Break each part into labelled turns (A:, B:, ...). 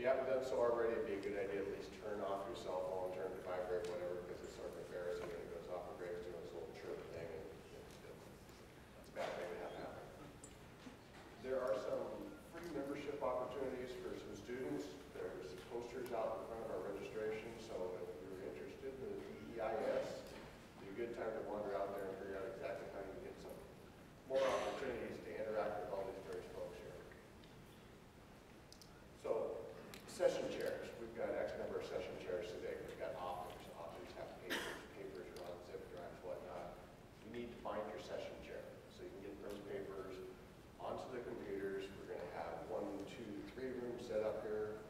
A: haven't done so already, it'd be a good idea to at least turn off your cell phone, turn it to vibrate, whatever, because it's sort of embarrassing when it goes off and breaks doing this little chirp thing, and it's a bad thing to have happen. There are some free membership opportunities for some students. There's posters out in front of our registration, so if you're interested in the EEIS, it'd be a good time to wander out there and figure out exactly how you get some more opportunities to interact with all these various folks here. So, session chairs. We've got X number of session chairs today. We've got authors. Authors have papers. Papers are on zip drives, whatnot. You need to find your session chair so you can get those papers onto the computers. We're going to have 1, 2, 3 rooms set up here.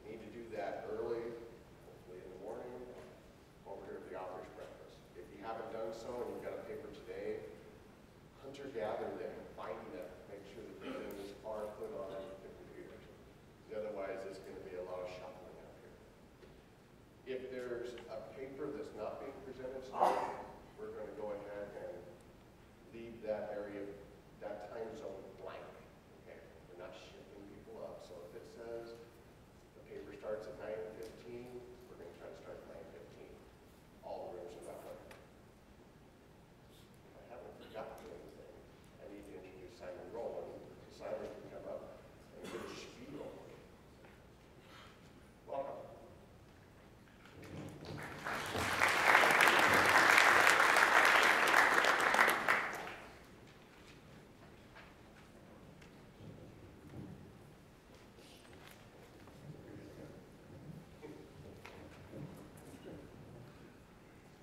A: You need to do that early, hopefully in the morning, over here at the author's breakfast. If you haven't done so and you've got a paper today, hunter-gather them, find them, make sure that the things are put on the computers. Otherwise, it's going to be a lot of shuffling out here. If there's a paper that's not being presented today, we're going to go ahead and leave that area, that time zone blank. Okay, we're not shifting people up. So if it says the paper starts at 9:15, we're going to try to start at 9:15. All the rooms are that way. If I haven't forgotten anything, I need to introduce Simon Rowland. Simon can come up and give a spiel. Welcome.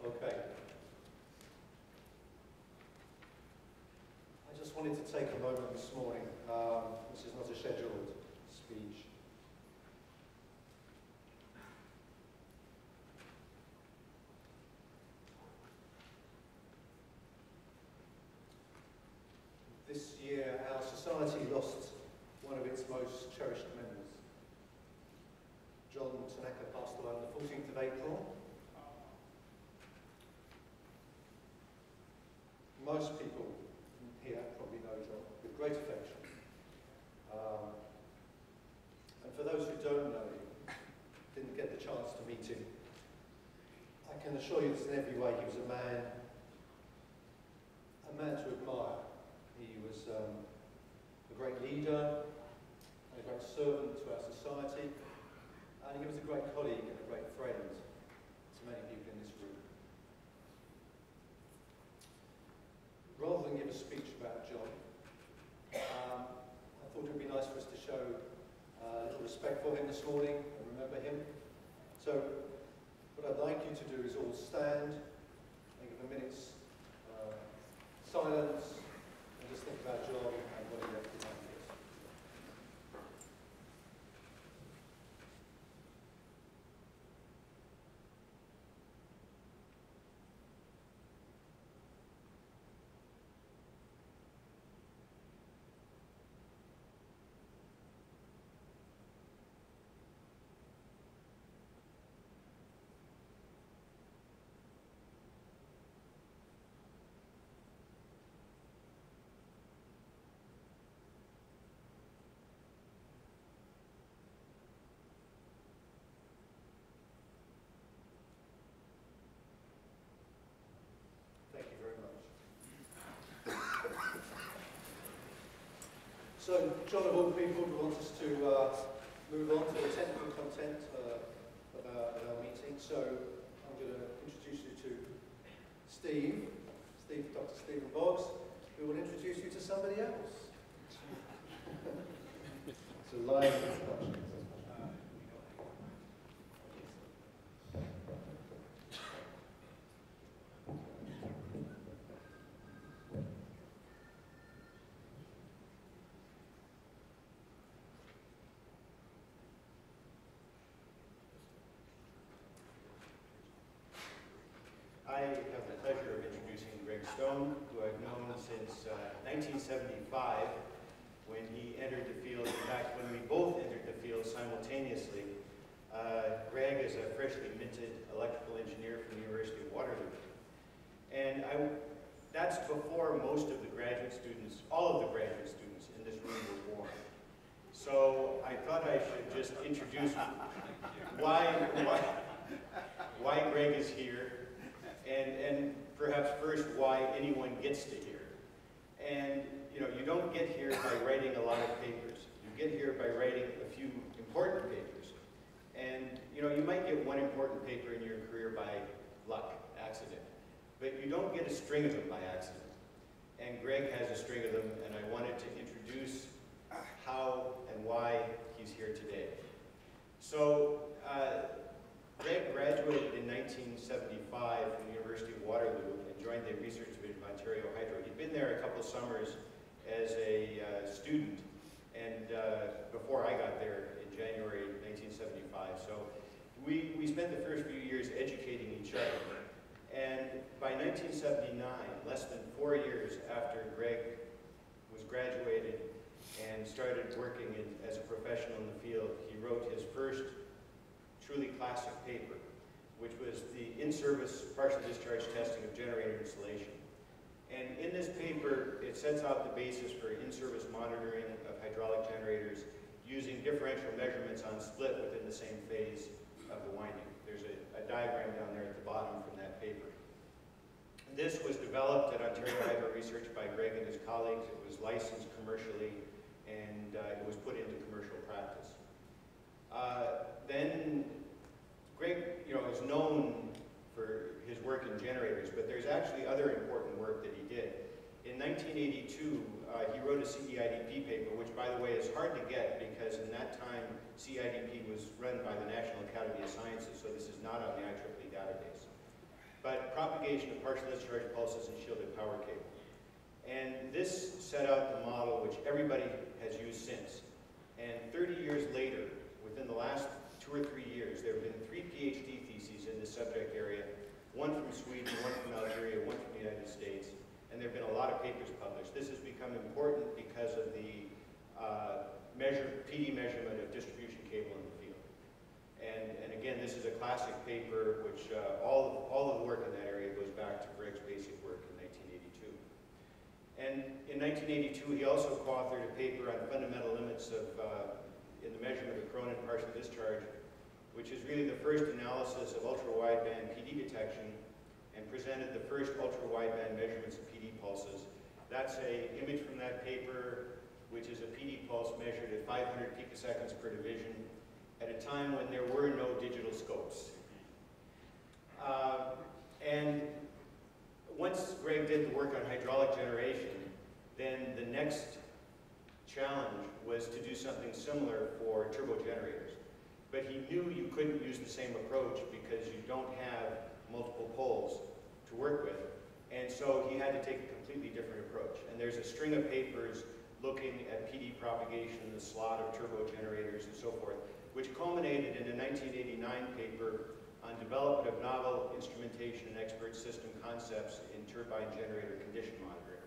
B: Okay. I just wanted to take a moment this morning. This is not a scheduled speech. This year, our society lost one of its most cherished members. John Tanaka passed away on the 14th of April. Most people here probably know John with great affection. And for those who don't know him, didn't get the chance to meet him, I can assure you that in every way he was a man to admire. He was a great leader, and a great servant to our society, and he was a great colleague and a great friend to many people in this room. Rather than give a speech about John, I thought it would be nice for us to show a little respect for him this morning and remember him. So what I'd like you to do is all stand and give a minute's silence and just think about John and what he left behind us. Thank you very much. So, John of all people wants us to move on to the technical content of our meeting. So, I'm going to introduce you to Dr. Stephen Boggs, who will introduce you to somebody else. It's a live introduction.
C: I have the pleasure of introducing Greg Stone, who I've known since 1975, when he entered the field. In fact, when we both entered the field simultaneously. Greg is a freshly minted electrical engineer from the University of Waterloo. And that's before most of the graduate students, all of the graduate students in this room were born. So I I thought I should just introduce why Greg is here, and perhaps first why anyone gets to here. And you know, you don't get here by writing a lot of papers. You get here by writing a few important papers. And you know, you might get one important paper in your career by luck, accident, but you don't get a string of them by accident. And Greg has a string of them, and I wanted to introduce how and why he's here today. So, Greg graduated in 1975 from the University of Waterloo and joined the Research Division of Ontario Hydro. He'd been there a couple of summers as a student, and before I got there in January 1975. So we spent the first few years educating each other. And by 1979, less than 4 years after Greg was graduated and started working as a professional in the field, he wrote his first truly classic paper, which was the in-service partial discharge testing of generator installation. And in this paper, it sets out the basis for in-service monitoring of hydraulic generators using differential measurements on split within the same phase of the winding. There's a diagram down there at the bottom from that paper. This was developed at Ontario Hydro Research by Greg and his colleagues. It was licensed commercially, and it was put into commercial practice. Then Greg, is known for his work in generators, but there's actually other important work that he did. In 1982, he wrote a CEIDP paper, which, by the way, is hard to get because in that time, CEIDP was run by the National Academy of Sciences, so this is not on the IEEE database. But propagation of partial discharge pulses and shielded power cable. And this set out the model which everybody has used since. And 30 years later, within the last 2 or 3 years, there have been 3 PhD theses in this subject area, one from Sweden, one from Algeria, one from the United States, and there have been a lot of papers published. This has become important because of the PD measurement of distribution cable in the field. And again, this is a classic paper which all of the work in that area goes back to Greg's basic work in 1982. And in 1982, he also co-authored a paper on fundamental limits of in the measurement of Cronin partial discharge, which is really the first analysis of ultra-wideband PD detection and presented the first ultra-wideband measurements of PD pulses. That's an image from that paper, which is a PD pulse measured at 500 picoseconds per division at a time when there were no digital scopes. And once Greg did the work on hydraulic generation, then the next challenge was to do something similar for turbo generators. But he knew you couldn't use the same approach because you don't have multiple poles to work with. And so he had to take a completely different approach. And there's a string of papers looking at PD propagation in the slot of turbo generators and so forth, which culminated in a 1989 paper on development of novel instrumentation and expert system concepts in turbine generator condition monitoring.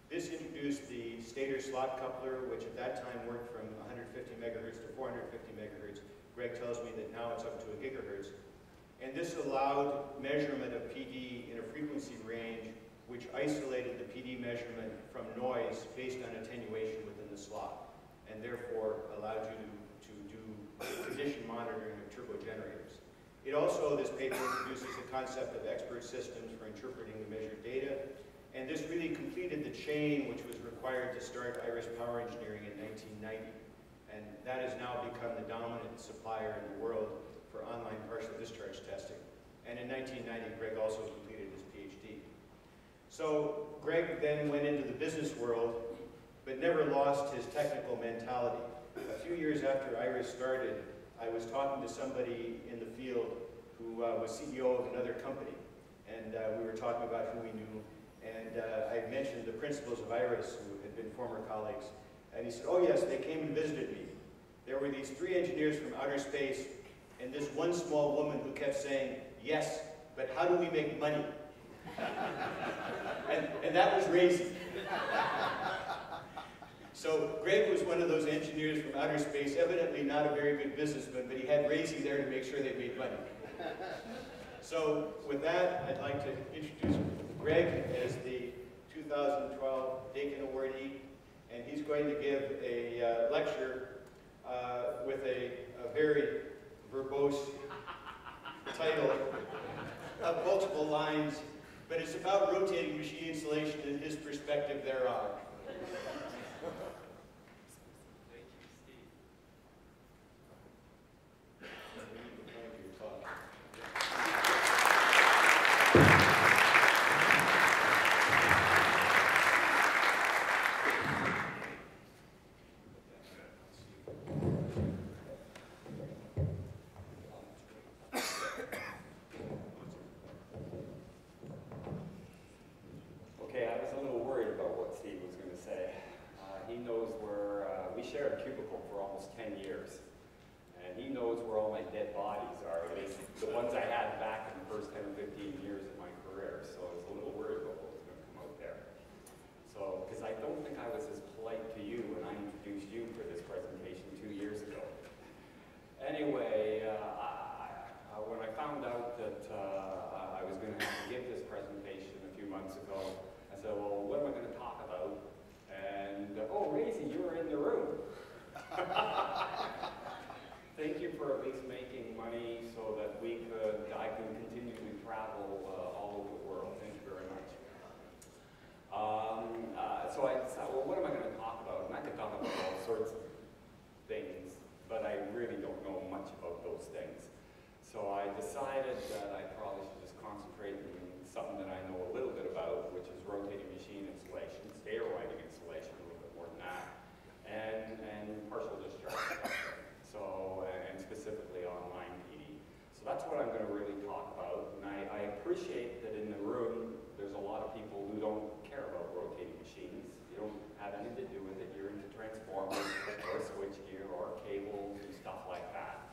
C: This introduced the stator slot coupler, which at that time worked from 150 megahertz to 450 megahertz. Greg tells me that now it's up to a gigahertz. And this allowed measurement of PD in a frequency range which isolated the PD measurement from noise based on attenuation within the slot, and therefore allowed you to do condition monitoring of turbo generators. It also, this paper introduces the concept of expert systems for interpreting the measured data, and this really completed the chain which was required to start IRIS Power Engineering in 1990. And that has now become the dominant supplier in the world for online partial discharge testing. And in 1990, Greg also completed his PhD. So Greg then went into the business world, but never lost his technical mentality. A few years after IRIS started, I was talking to somebody in the field who was CEO of another company. And we were talking about who we knew. And I mentioned the principals of IRIS, who had been former colleagues. And he said, oh yes, they came and visited me. There were these 3 engineers from outer space, and this one small woman who kept saying, yes, but how do we make money? and that was raising. So Greg was one of those engineers from outer space, evidently not a very good businessman, but he had Raisy there to make sure they made money. So with that, I'd like to introduce Greg as the 2012 Dakin awardee, and he's going to give a lecture very verbose title of multiple lines, but it's about rotating machine installation and his perspective thereon.
D: shared a cubicle for almost 10 years. And he knows where all my dead bodies are, at least the ones I had back in the first 10 or 15 years of my career. So I was a little worried about what was going to come out there. So, because I don't think I was as polite to you when I introduced you for this presentation 2 years ago. Anyway, when I found out that I was going to have to give this presentation a few months ago, I said, well, what am I going to talk about? And, oh, Raisy, you were in the room. Thank you for at least making money so that I can continue to travel all over the world. Thank you very much. So I decided, well, what am I going to talk about? And I could talk about all sorts of things, but I really don't know much about those things. So I decided that I probably should just concentrate on something that I know a little bit about, which is rotating machine installation, stator winding installation, a little bit more than that, and partial discharge. So, and specifically online PD. So that's what I'm going to really talk about. And I appreciate that in the room, there's a lot of people who don't care about rotating machines. You don't have anything to do with it. You're into transformers or switchgear or cables and stuff like that.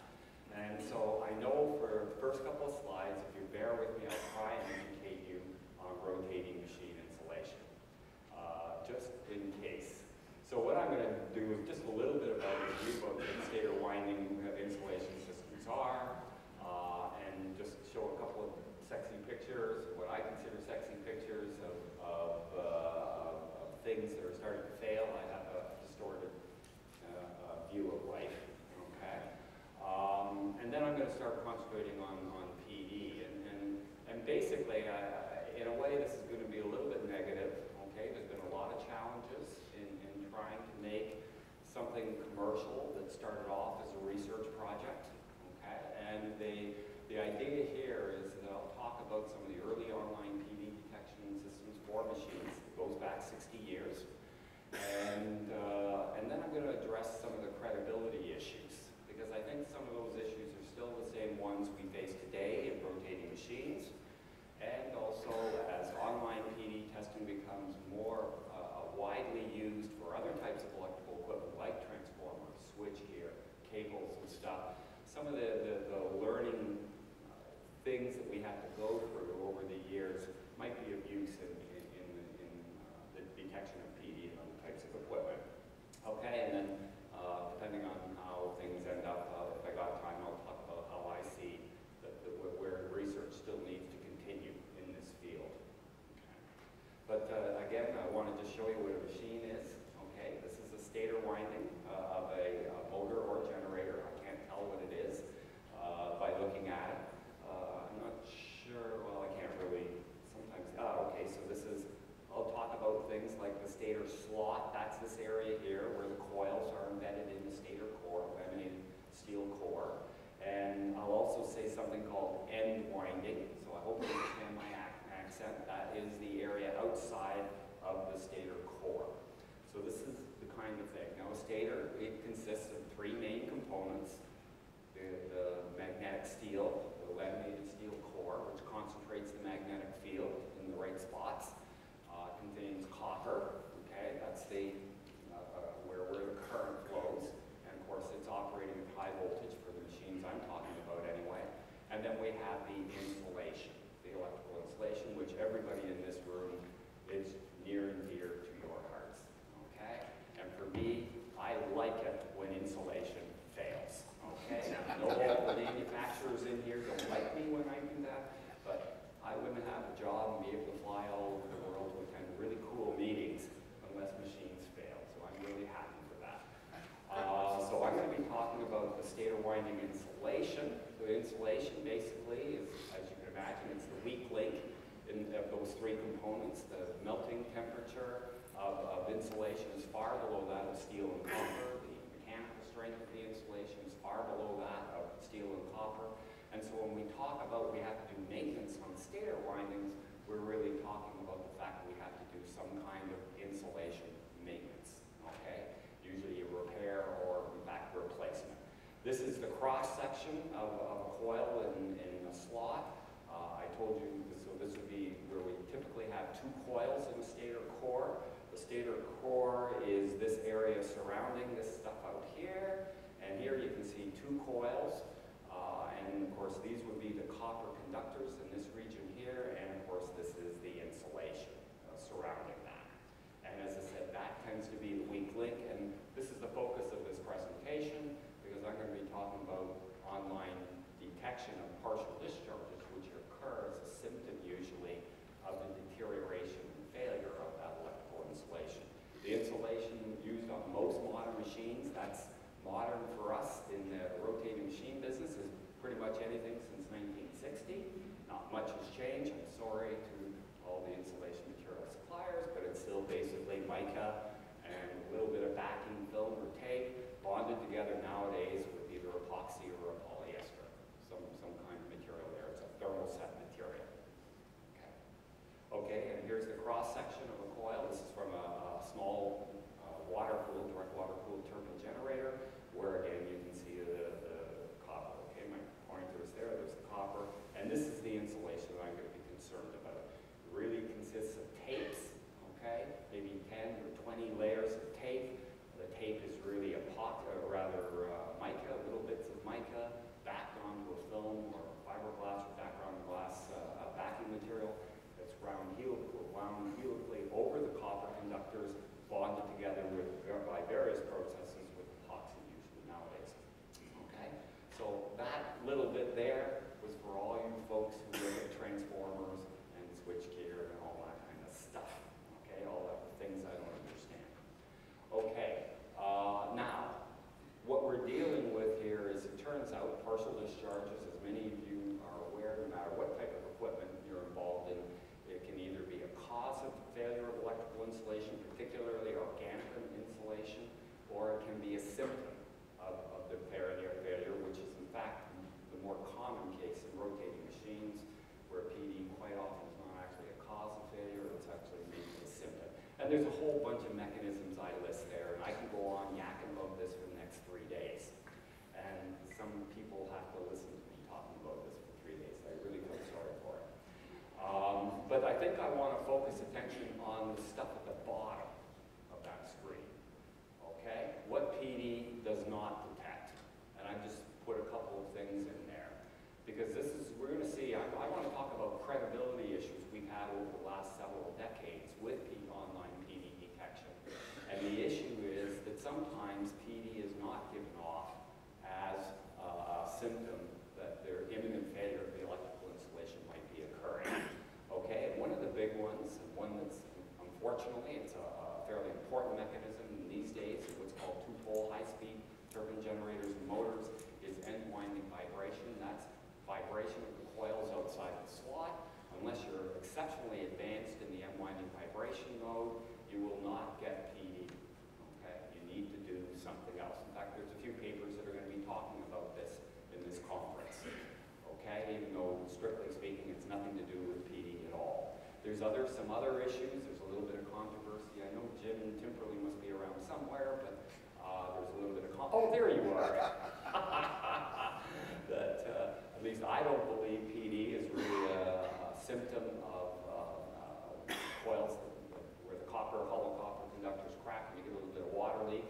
D: And so I know for the first couple of slides, if you bear with me, I'll try and educate you on rotating machine insulation, just in case. So what I'm going to do is just a little bit about a review of what stator winding insulation systems are, and just show a couple of sexy pictures, what I consider sexy pictures of things that are starting to fail. I have a distorted view of life. And then I'm going to start concentrating on PD. And basically, in a way, this is going to be a little bit negative. Okay, there's been a lot of challenges in trying to make something commercial that started off as a research project. Okay, and the idea here is that I'll talk about some of the early online PD detection systems for machines. It goes back 60 years. And then I'm going to address some of the credibility issues, because I think some of those issues are still the same ones we face today in rotating machines. And also, as online PD testing becomes more widely used for other types of electrical equipment like transformers, switchgear, cables and stuff, some of the learning things that we have to go through over the years might be of use in the detection of PD and other types of equipment. Okay, and then depending on how things end up, if I got time, I'll talk about how I see where research still needs to continue in this field. Okay. But again, I wanted to show you what a machine is. Okay, this is a stator winding of a motor or generator. I can't tell what it is by looking at it. I'm not sure. Well, I can't really. Sometimes. Okay. So this is. I'll talk about things like the stator slot. That's this area here where the coils are embedded in the stator core, laminated steel core. And I'll also say something called end winding. So I hope you understand my accent. That is the area outside of the stator core. So this is the kind of thing. Now a stator, it consists of three main components. The magnetic steel, the laminated steel core, which concentrates the magnetic field in the right spots. Contains copper, okay, that's the where the current flows, and of course it's operating at high voltage for the machines I'm talking about anyway. And then we have the insulation, the electrical insulation, which everybody in this room is near and dear to your hearts, okay? And for me, I like it when insulation fails, okay? No all the manufacturers in here don't like me when I do that, but I wouldn't have a job and be able to fly all over the world to attend really cool meetings unless machines fail. So I'm really happy for that. So I'm going to to be talking about the stator winding insulation. So insulation basically is, as you can imagine, it's the weak link of those three components. The melting temperature of insulation is far below that of steel and copper. The mechanical strength of the insulation is far below that of steel and copper. And so when we talk about we have to do maintenance on stator windings, we're really talking about the fact that we have to do some kind of insulation maintenance, okay? Usually a repair or, in fact, replacement. This is the cross-section of a coil in a slot. I told you, so this would be where we typically have two coils in the stator core. The stator core is this area surrounding this stuff out here. And here you can see two coils. And of course, these would be the copper conductors in this region here. And of course, this is the insulation surrounding that. And as I said, that tends to be the weak link. And this is the focus of this presentation, because I'm going to be talking about online detection of partial discharges, which occur as a symptom usually of the deterioration and failure of that electrical insulation. The insulation used on most modern machines, that's modern for us in the rotating machine business, is pretty much anything since 1960. Not much has changed. I'm sorry to all the insulation material suppliers, but it's still basically mica and a little bit of backing film or tape bonded together nowadays with either epoxy or a polyester, some kind of material there. It's a thermoset material. Okay, and here's the cross-section of a coil. This is from a small water-cooled, direct water-cooled turbine generator, where again you can see the copper. Okay, my pointer is there. There's the copper, and this is the insulation that I'm going to be concerned about. It really consists of tapes. Okay, maybe 10 or 20 layers of tape. The tape is really mica, little bits of mica, backed onto a film or fiberglass or background glass backing material that's wound helically over the copper conductors, bonded together by various processes with epoxy usually nowadays. Okay, so that little bit there was for all you folks who look at transformers and switchgear and all that kind of stuff. Okay, all the things I don't understand. Okay, now what we're dealing with here is, it turns out, partial discharges, as many of you are aware, no matter what type of equipment you're involved in, it can either be a cause of failure of electrical insulation, particularly organic insulation, or it can be a symptom of the failure, which is in fact the more common case in rotating machines, where PD quite often is not actually a cause of failure, it's actually maybe a symptom. And there's a whole bunch of mechanisms I list there, and I can go on yakking about this for the next 3 days. And some people have to listen to me talking about this for 3 days. I really feel sorry for it. But I think I want to focus attention on the stuff at the bottom of that screen. Okay? What PD does not detect. And I just put a couple of things in there. Because we're going to see, I want to talk about credibility issues we've had over the last several decades with online PD detection. And the issue is that sometimes PD is not given off as a symptom that their imminent failure of the electrical insulation might be occurring. Okay, and one of the big ones, and one that's, unfortunately, it's a fairly important mechanism these days, what's called two-pole high-speed turbine generators and motors, is end-winding vibration. That's vibration of the coils outside the slot. Unless you're exceptionally advanced in the end-winding vibration mode, you will not get PD. Okay, you need to do something else. In fact, there's a few papers that are going to be talking about this in this conference. Okay, even though strictly speaking, it's nothing to do with PD at all. There's some other issues. There's a little bit of controversy. I know Jim Timperley must be around somewhere, but there's a little bit of oh, there you are. That at least I don't believe PD is really a symptom of coils where the hollow copper conductors crack and you get a little bit of water leak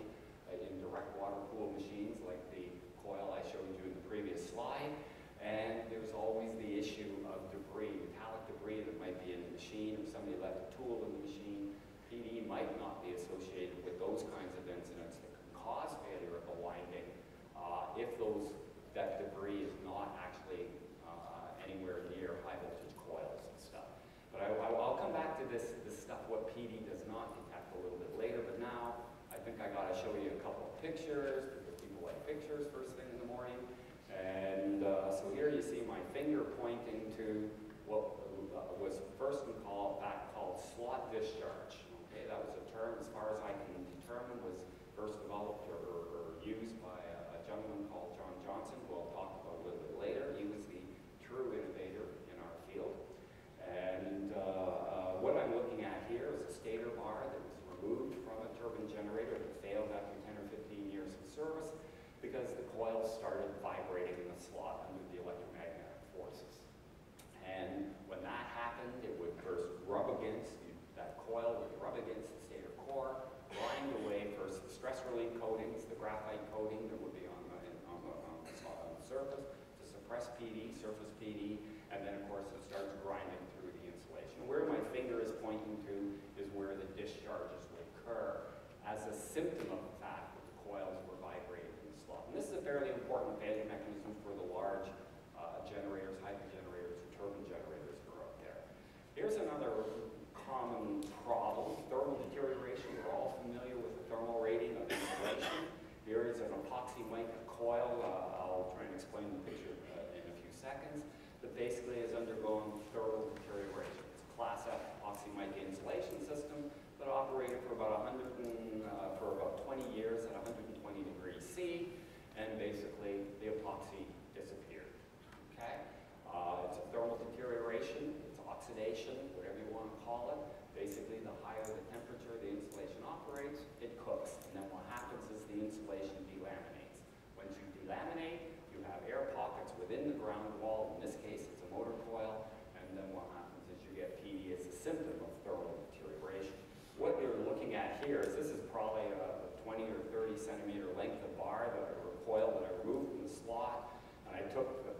D: in direct water-cooled machines like the coil I showed you in the previous slide. And there's always the issue of debris, metallic debris that might be in the machine, or somebody left a tool in the machine. PD might not be associated with those kinds of incidents that can cause failure of the winding if that debris is not actually anywhere near high voltage coils and stuff. But I'll come back to this stuff, what PD does not detect, a little bit later. But now I think I got to show you a couple of pictures because people like pictures. slot discharge. Okay, that was a term, as far as I can determine, was first developed or used by a gentleman called John Johnson, who I'll talk about a little bit later. He was the true innovator in our field. And what I'm looking at here is a stator bar that was removed from a turbine generator that failed after 10 or 15 years of service because the coils started vibrating in the slot under the electromagnetic forces. And when that happened, it would first rub against, that coil would rub against the stator core, grind away first the stress relief coatings, the graphite coating that would be on the surface to suppress PD, surface PD, and then of course it starts grinding through the insulation. Where my finger is pointing to is where the discharges would occur as a symptom of the fact that the coils were vibrating in the slot. And this is a fairly important failure mechanism for the large generators, hydro generators, or turbine generators that are out there. Here's another common problem, thermal deterioration. We're all familiar with the thermal rating of insulation. Here is an epoxy mica coil. I'll try and explain the picture in a few seconds. That basically is undergoing thermal deterioration. It's a Class F epoxy mica insulation system that operated for about 20 years at 120 degrees C, and basically the epoxy disappeared. Okay, it's a thermal deterioration. It's oxidation, whatever you want to call it. Basically, the higher the temperature the insulation operates, it cooks. And then what happens is the insulation delaminates. Once you delaminate, you have air pockets within the ground wall. In this case, it's a motor coil. And then what happens is you get PD as a symptom of thermal deterioration. What you're looking at here is this is probably a 20 or 30 centimeter length of bar or coil that I removed from the slot. And I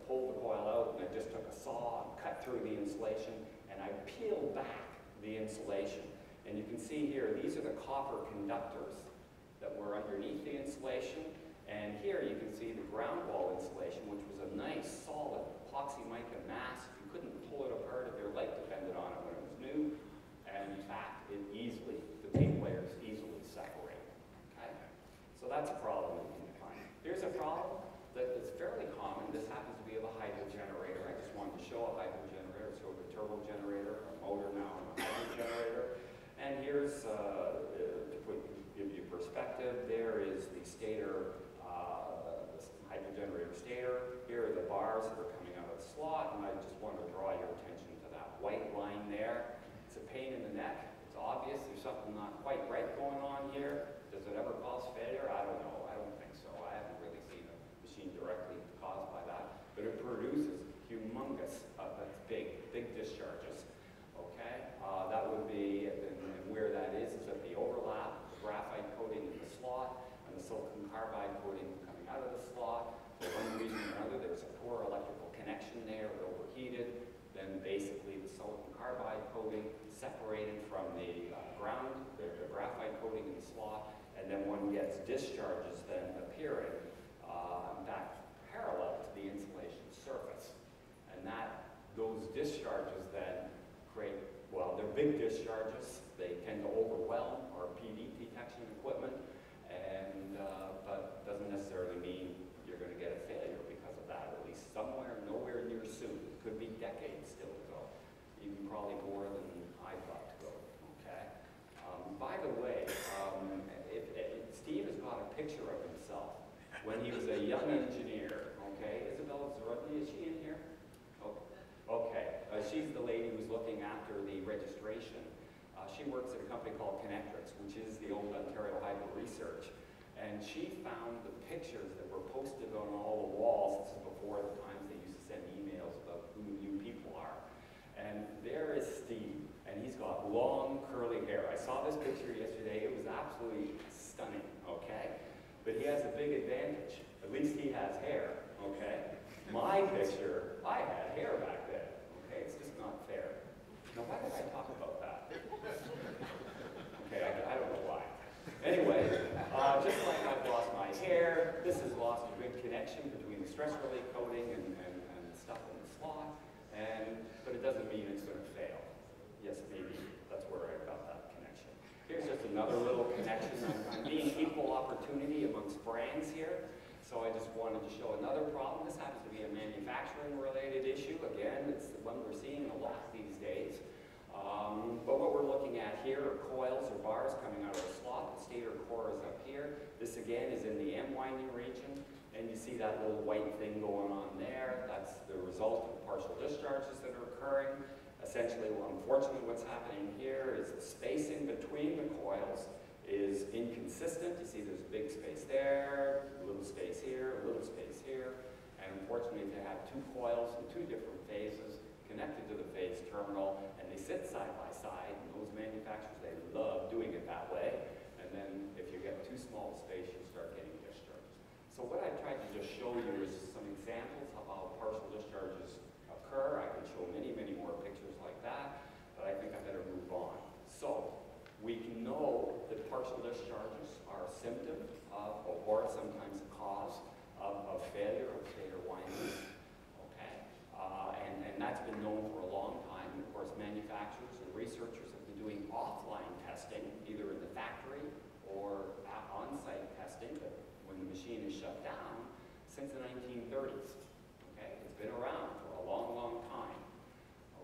D: pulled the coil out, and I just took a saw and cut through the insulation, and I peeled back the insulation. And you can see here, these are the copper conductors that were underneath the insulation. And here you can see the ground wall insulation, which was a nice, solid epoxy mica mass. You couldn't pull it apart if your life depended on it when it was new. And in fact, the tape layers easily separate. Okay? So that's a problem that you can find. Here's a problem that is fairly common. This happens to be of a hydro generator. I just wanted to show a hydro generator, so a turbo generator, a motor now, and a hydro generator. And here's, to give you perspective, there is the stator, the hydro generator stator. Here are the bars that are coming out of the slot, and I just want to draw your attention to that white line there. It's a pain in the neck. It's obvious there's something not quite right going on here. Does it ever cause failure? I don't know. I don't think so. I haven't really seen a machine directly caused by that. But it produces humongous, that's big discharges. Okay? That would be, and where that is at the overlap, the graphite coating in the slot, and the silicon carbide coating coming out of the slot. For one reason or another, there's a poor electrical connection there, it overheated. Then basically the silicon carbide coating separated from the ground, the graphite coating in the slot, and then one gets discharges then appearing, in fact, parallel to the insulation surface. And those discharges then create, well, they're big discharges. They tend to overwhelm our PD detection equipment, and but doesn't necessarily mean you're going to get a failure because of that, at least somewhere, nowhere near soon. It could be decades still to go, even probably more than I'd like to go, okay? By the way, Steve has got a picture of himself when he was a young engineer, okay? Isabella Zarudny, is she in here? Oh, okay. She's the lady who's looking after the registration. She works at a company called Connectrix, which is the old Ontario Hydro Research. And she found the pictures that were posted on all the walls. This is before the times they used to send emails about who new people are. And there is Steve, and he's got long curly hair. I saw this picture yesterday. It was absolutely stunning, okay? But he has a big advantage. At least he has hair, okay? My picture, I had hair back then, okay? It's just not fair. Now, why did I talk about that? Okay, I don't know why. Anyway, just like I've lost my hair, this has lost a good connection between the stress relief coating and the stuff in the slot, but it doesn't mean it's going to fail. Yes, maybe that's where I got that connection. Here's just another little connection. I'm being equal opportunity amongst brands here, so I just wanted to show another problem. This happens to be a manufacturing-related issue. Again, it's the one we're seeing a lot these days. But what we're looking at here are coils or bars coming out of the slot. The stator core is up here. This again is in the M winding region, and you see that little white thing going on there. That's the result of partial discharges that are occurring. Essentially, unfortunately, what's happening here is the spacing between the coils is inconsistent. You see there's a big space there, a little space here, a little space here. And unfortunately, they have two coils in two different phases connected to the phase terminal, and they sit side by side, and those manufacturers, they love doing it that way. And then if you get too small a space, you start getting discharges. So what I tried to just show you is some examples of how partial discharges occur. I could show many, many more pictures like that, but I think I better move on. So we can know that partial discharges are a symptom of, or sometimes a cause of failure of stator windings. And that's been known for a long time. And of course, manufacturers and researchers have been doing offline testing, either in the factory or on-site testing, but when the machine is shut down, since the 1930s. Okay, it's been around for a long, long time.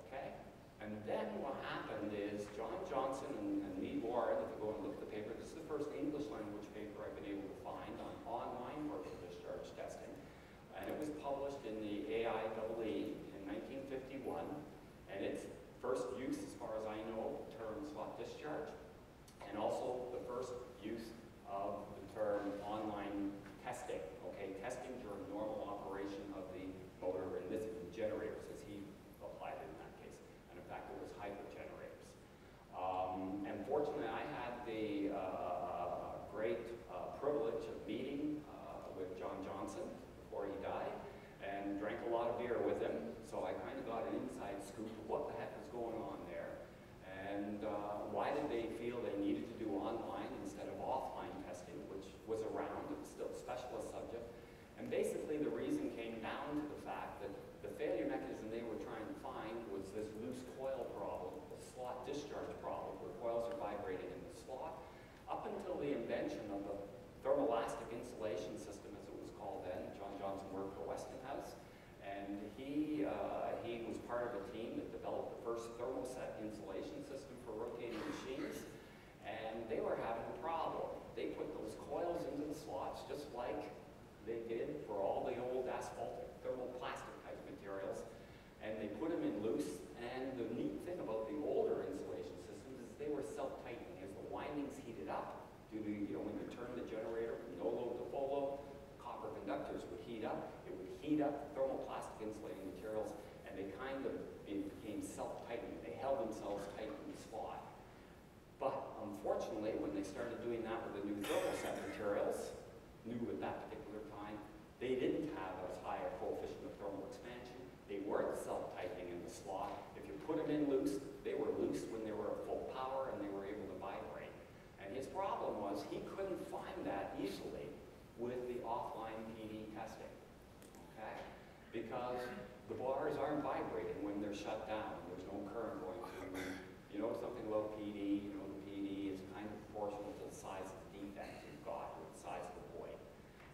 D: Okay, and then what happened is John Johnson and Lee Warren, if you go and look at the paper, this is the first English language paper I've been able to find on online partial discharge testing. And it was published in the IEEE in 1951, and its first use, as far as I know, of the term slot discharge, and also the first use of the term online testing, okay, testing during normal operation of the motor, and this is generators, as he applied it in that case, and in fact it was hybrid generators. And fortunately, I had the great privilege of meeting with John Johnson before he died, and drank a lot of beer with him, so I kind of got an inside scoop of what the heck was going on there, and why did they feel they needed to do online instead of offline testing, which was around, it was still a specialist subject. And basically the reason came down to the fact that the failure mechanism they were trying to find was this loose coil problem, the slot discharge problem, where coils are vibrating in the slot. Up until the invention of the thermoelastic insulation system, as it was called then, John Johnson worked for Westinghouse, and he was part of a team that developed the first thermoset insulation system for rotating machines, and they were having a problem. They put those coils into the slots just like they did for all the old asphalt thermoplastic type materials, and they put them in loose, and the neat thing about the older insulation systems is they were self-tightening. As the windings heated up, due to, when you turn the generator from no load to full load, copper conductors would heat up. It would heat up the thermoplastic insulating materials, and they kind of became self-tightening. They held themselves tight in the slot. But unfortunately, when they started doing that with the new thermoset materials, new at that particular time, they didn't have as high a coefficient of thermal expansion. They weren't self-tightening in the slot. If you put them in loose, they were loose when they were at full power and they were able to vibrate. And his problem was he couldn't find that easily with the offline PD testing, okay? Because the bars aren't vibrating when they're shut down. There's no current going through them. You know something about PD, you know the PD is kind of proportional to the size of the defect you've got or the size of the void.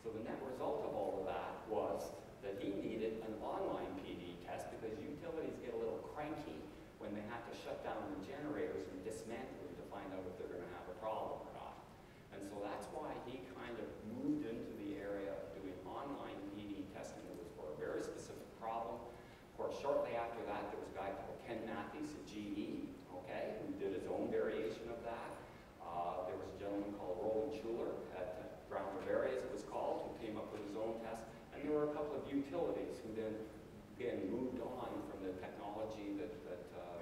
D: So the net result of all of that was that he needed an online PD test because utilities get a little cranky when they have to shut down the generators and dismantle them to find out if they're going to have a problem or not. And so that's why he kind of moved into the area of doing online PD testing. It was for a very specific problem. Of course, shortly after that, there was a guy called Ken Matthews at GE, okay, who did his own variation of that. There was a gentleman called Roland Schuler at Brown Bavaria, as it was called, who came up with his own test. And there were a couple of utilities who then, again, moved on from the technology that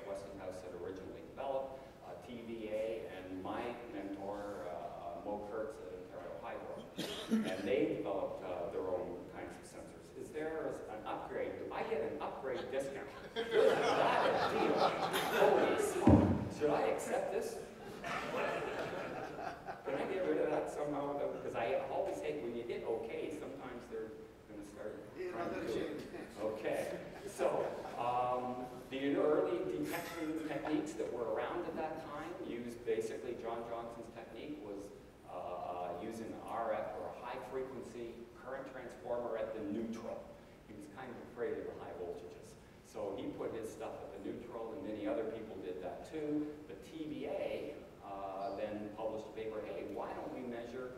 D: Westinghouse had originally developed, TVA and my mentor, Mo Kurtz at Ontario Hydro. And they developed their own kinds of sensors. Is there an upgrade? Do I get an upgrade discount? Is that a deal? Holy smoke. Should I accept this? Can I get rid of that somehow? Because I always hate when you hit OK, sometimes they're going to start trying to do it. Okay. So, the early detection techniques that were around at that time used basically John Johnson's technique was using an RF or a high frequency current transformer at the neutral. He was kind of afraid of the high voltages. So he put his stuff at the neutral, and many other people did that too. The TBA then published a paper, hey, why don't we measure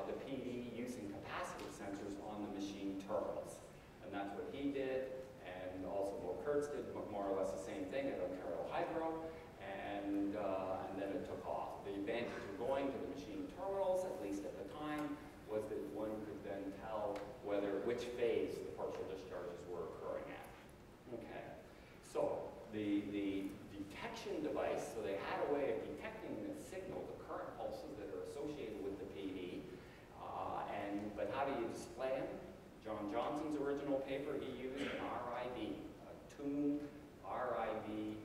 D: the PD using capacitive sensors on the machine terminals? And that's what he did, and also Will Kurtz did more or less the same thing at Ontario Hydro, and then it took off. The advantage of going to the machine terminals, at least at the time, was that one could then tell which phase the partial discharges were occurring at. Okay, so the detection device, so they had a way of detecting the signal, the current pulses that are associated with the PD, but how do you display them? John Johnson's original paper, he used an RIV, a tuned RIV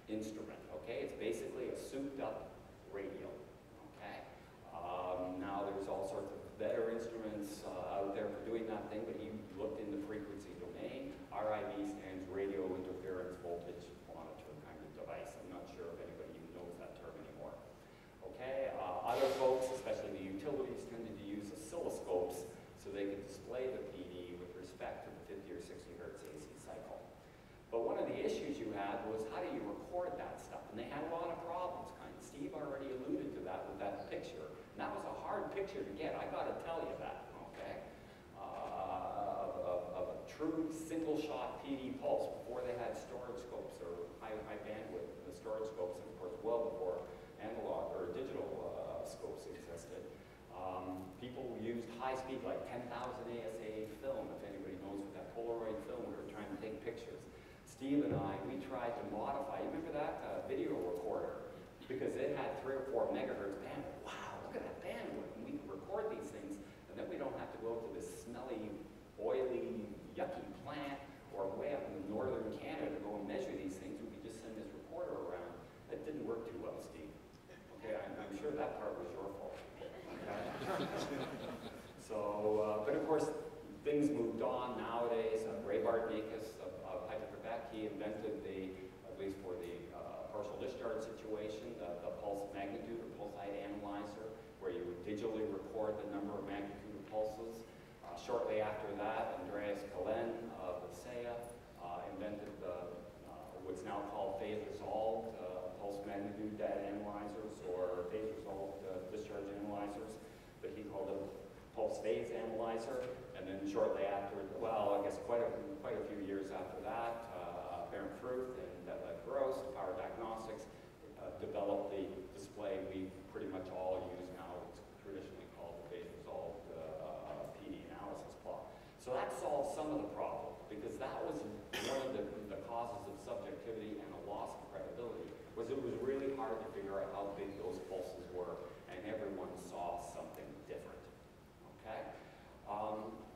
D: instrument, okay? It's basically a souped-up radio, okay? Now there's all sorts of better instruments out there for doing that thing, but he looked in the frequency domain. RIV stands radio interference voltage monitor kind of device. I'm not sure if anybody even knows that term anymore. Okay, other folks, especially the utilities, tended to use oscilloscopes so they could display the PD with respect to the 50 or 60 hertz AC cycle. But one of the issues you had was how do you record that stuff? And they had a lot of problems. Steve already alluded to that with that picture. And that was a hard picture to get, I gotta tell you that, okay? Of a true single-shot PD pulse before they had storage scopes or high bandwidth. The storage scopes, of course, well before analog or digital scopes existed. People used high-speed, like 10,000 ASA film, if anybody knows what that Polaroid film, we were trying to take pictures. Steve and I, we tried to modify, you remember that video recorder? Because it had 3 or 4 megahertz bandwidth. Wow, look at that bandwidth. And we can record these things, and then we don't have to go to this smelly, oily, yucky plant or way up in northern Canada to go and measure these things. We could just send this recorder around. That didn't work too well, Steve. Okay, I'm sure that part was your fault. Okay? So, but of course, things moved on nowadays. Ray Bartnikas of Hydro-Quebec, he invented at least for the partial discharge situation, the pulse magnitude or pulse height analyzer, where you would digitally record the number of magnitude of pulses. Shortly after that, Andreas Kallen of ISEI invented what's now called phase-resolved pulse magnitude data analyzers or phase-resolved discharge analyzers, but he called it pulse phase analyzer. And then shortly after, well, I guess quite a few years after that, Bernd Fruth and Gross, Power Diagnostics, developed the display we pretty much all use now. It's traditionally called the phase-resolved PD analysis plot. So that solved some of the problem, because that was one of the causes of subjectivity and a loss of credibility, was it was really hard to figure out how big those pulses were, and everyone saw something different, okay?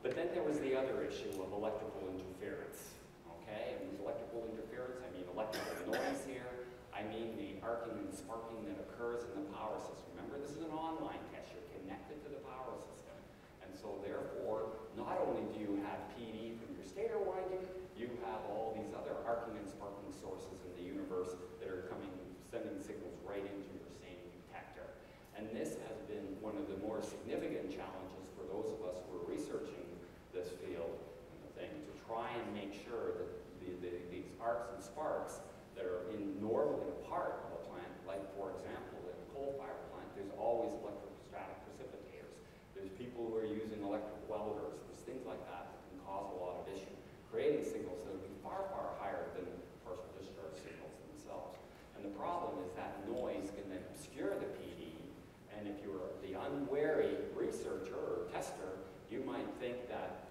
D: But then there was the other issue of electrical interference, okay? And with electrical interference, I mean electrical noise here, I mean the arcing and sparking that occurs in the power system. Remember, this is an online test, you're connected to the power system. And so therefore, not only do you have PD from your stator winding, you have all these other arcing and sparking sources in the universe that are sending signals right into your same detector. And this has been one of the more significant challenges for those of us who are researching this field and the thing, to try and make sure that these arcs and sparks that are normally a part of a plant, like for example in a coal-fired plant, there's always electrostatic precipitators. There's people who are using electric welders. There's things like that that can cause a lot of issue, creating signals that will be far, far higher than partial discharge signals themselves. And the problem is that noise can then obscure the PD, and if you're the unwary researcher or tester, you might think that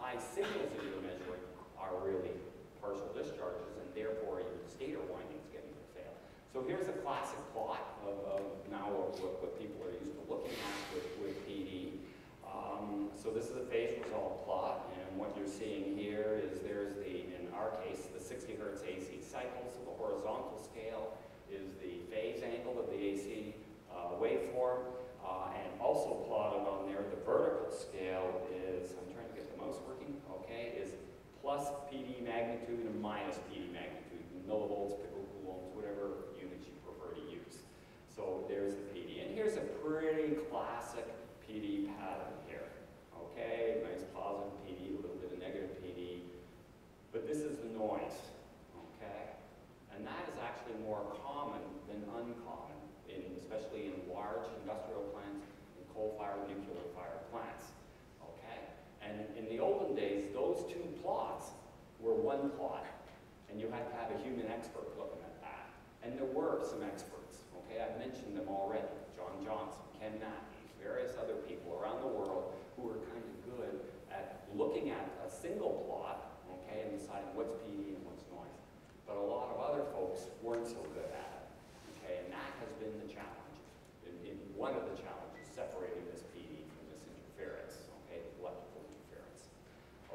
D: high signals that you're measuring are really partial discharges, and therefore your stator winding is getting to fail. So here's a classic plot of now what people are used to looking at with PD. So this is a phase resolve plot, and what you're seeing here is there's in our case, the 60 hertz AC cycle. So the horizontal scale is the phase angle of the AC waveform, and also plotted on there, the vertical scale is, I'm trying to get the mouse working, okay, is plus PD magnitude and minus PD magnitude, millivolts, picocoulombs, whatever units you prefer to use. So there's the PD. And here's a pretty classic PD pattern here. Okay, nice positive PD, a little bit of negative PD. But this is the noise. gun clot, and you had to have a human expert looking at that. And there were some experts, okay? I've mentioned them already. John Johnson, Ken Matthews, various other people around the world who were kind of good at looking at a single plot, okay, and deciding what's PD and what's noise. But a lot of other folks weren't so good at it, okay? And that has been the challenge, in one of the challenges, separating this PD from this interference, okay, electrical interference.